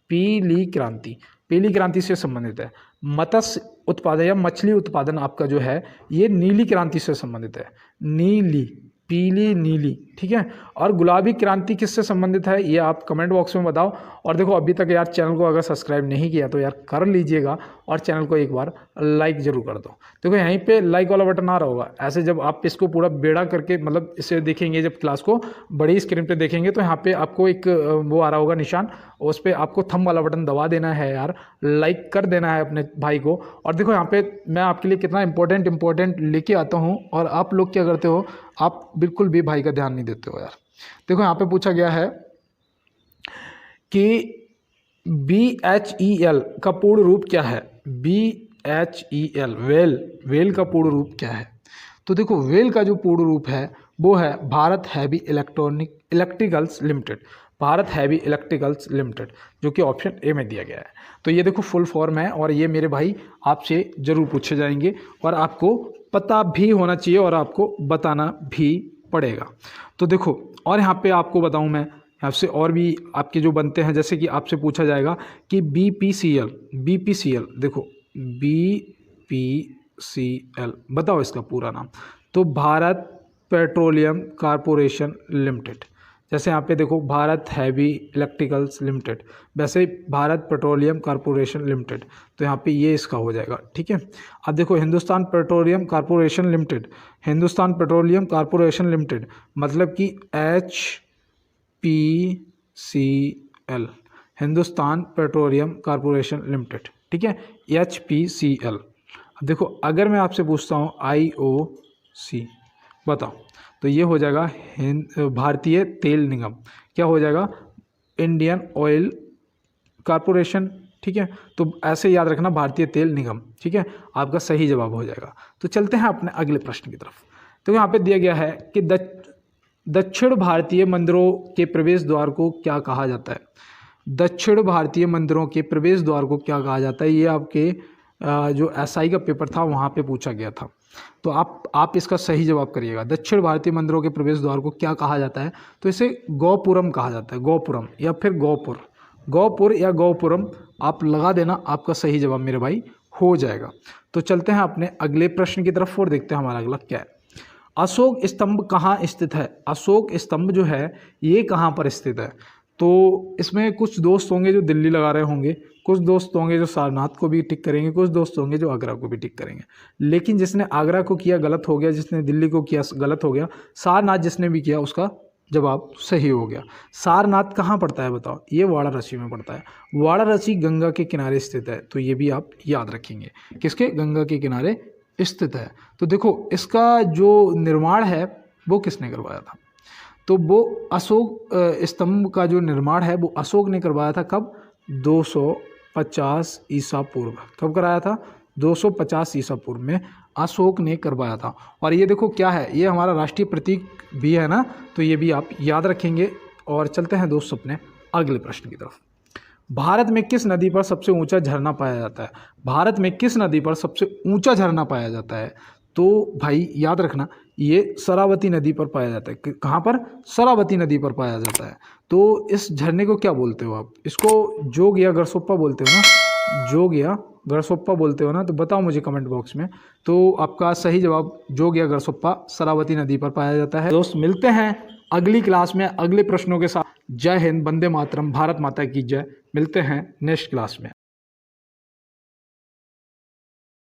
पीली क्रांति से संबंधित है। मत्स्य उत्पादन या मछली उत्पादन आपका जो है ये नीली क्रांति से संबंधित है। नीली, पीली, नीली, ठीक है। और गुलाबी क्रांति किससे संबंधित है ये आप कमेंट बॉक्स में बताओ। और देखो अभी तक यार चैनल को अगर सब्सक्राइब नहीं किया तो यार कर लीजिएगा और चैनल को एक बार लाइक जरूर कर दो। देखो यहीं पे लाइक वाला बटन आ रहा होगा। ऐसे जब आप इसको पूरा बेड़ा करके मतलब इसे देखेंगे, जब क्लास को बड़ी स्क्रीन पे देखेंगे तो यहाँ पे आपको एक वो आ रहा होगा निशान, उस पर आपको थंब वाला बटन दबा देना है यार, लाइक कर देना है अपने भाई को। और देखो यहाँ पे मैं आपके लिए कितना इंपॉर्टेंट लेके आता हूँ और आप लोग क्या करते हो, आप बिल्कुल भी भाई का ध्यान नहीं देते हो यार। देखो यहाँ पे पूछा गया है कि BHEL का पूर्ण रूप क्या है। BHEL वेल का पूर्ण रूप क्या है? तो देखो वेल का जो पूर्ण रूप है वो है Bharat heavy electricals limited. Bharat heavy electricals limited, जो कि ऑप्शन ए में दिया गया है। तो ये देखो फुल फॉर्म है और ये मेरे भाई आपसे जरूर पूछे जाएंगे और आपको पता भी होना चाहिए और आपको बताना भी पड़ेगा। तो देखो और यहाँ पे आपको बताऊँ मैं आपसे और भी आपके जो बनते हैं, जैसे कि आपसे पूछा जाएगा कि BPCL देखो BPCL बताओ इसका पूरा नाम। तो भारत पेट्रोलियम कॉरपोरेशन लिमिटेड। जैसे यहाँ पे देखो भारत हैवी इलेक्ट्रिकल्स लिमिटेड, वैसे भारत पेट्रोलियम कॉरपोरेशन लिमिटेड, तो यहाँ पे ये इसका हो जाएगा, ठीक है। अब देखो हिंदुस्तान पेट्रोलियम कॉरपोरेशन लिमिटेड मतलब कि HPCL, Hindustan petroleum corporation limited, ठीक है, HPCL। अब देखो अगर मैं आपसे पूछता हूँ IOC बताओ, तो ये हो जाएगा भारतीय तेल निगम। क्या हो जाएगा? इंडियन ऑयल कॉरपोरेशन, ठीक है। तो ऐसे याद रखना भारतीय तेल निगम, ठीक है, आपका सही जवाब हो जाएगा। तो चलते हैं अपने अगले प्रश्न की तरफ। तो यहाँ पे दिया गया है कि दक्षिण भारतीय मंदिरों के प्रवेश द्वार को क्या कहा जाता है? दक्षिण भारतीय मंदिरों के प्रवेश द्वार को क्या कहा जाता है? ये आपके जो SI का पेपर था वहाँ पे पूछा गया था। तो आप इसका सही जवाब करिएगा। दक्षिण भारतीय मंदिरों के प्रवेश द्वार को क्या कहा जाता है? तो इसे गौपुरम कहा जाता है। गौपुरम या फिर गौपुर या गौपुरम आप लगा देना, आपका सही जवाब मेरे भाई हो जाएगा। तो चलते हैं अपने अगले प्रश्न की तरफ और देखते हैं हमारा अगला क्या है। अशोक स्तंभ कहाँ स्थित है? अशोक स्तंभ जो है ये कहाँ पर स्थित है? तो इसमें कुछ दोस्त होंगे जो दिल्ली लगा रहे होंगे, कुछ दोस्त होंगे जो सारनाथ को भी टिक करेंगे, कुछ दोस्त होंगे जो आगरा को भी टिक करेंगे। लेकिन जिसने आगरा को किया गलत हो गया, जिसने दिल्ली को किया गलत हो गया, सारनाथ जिसने भी किया उसका जवाब सही हो गया। सारनाथ कहाँ पड़ता है बताओ? ये वाराणसी में पड़ता है। वाराणसी गंगा के किनारे स्थित है, तो ये भी आप याद रखेंगे। किसके? गंगा के किनारे स्थित है। तो देखो इसका जो निर्माण है वो किसने करवाया था? तो वो अशोक स्तंभ का जो निर्माण है वो अशोक ने करवाया था। कब? 250 ईसा पूर्व। कब कराया था? 250 ईसा पूर्व में अशोक ने करवाया था। और ये देखो क्या है, ये हमारा राष्ट्रीय प्रतीक भी है ना, तो ये भी आप याद रखेंगे। और चलते हैं दोस्त अपने अगले प्रश्न की तरफ। भारत में किस नदी पर सबसे ऊंचा झरना पाया जाता है? भारत में किस नदी पर सबसे ऊंचा झरना पाया जाता है? तो भाई याद रखना ये शरावती नदी पर पाया जाता है। कहाँ पर? शरावती नदी पर पाया जाता है। तो इस झरने को क्या बोलते हो आप? इसको जोग या गरसोप्पा बोलते हो ना? जोग या गरसोप्पा बोलते हो ना? तो बताओ मुझे कमेंट बॉक्स में। तो आपका सही जवाब जोग या गरसोप्पा शरावती नदी पर पाया जाता है। दोस्त मिलते हैं अगली क्लास में अगले प्रश्नों के साथ। जय हिंद, वंदे मातरम, भारत माता की जय। मिलते हैं नेक्स्ट क्लास में।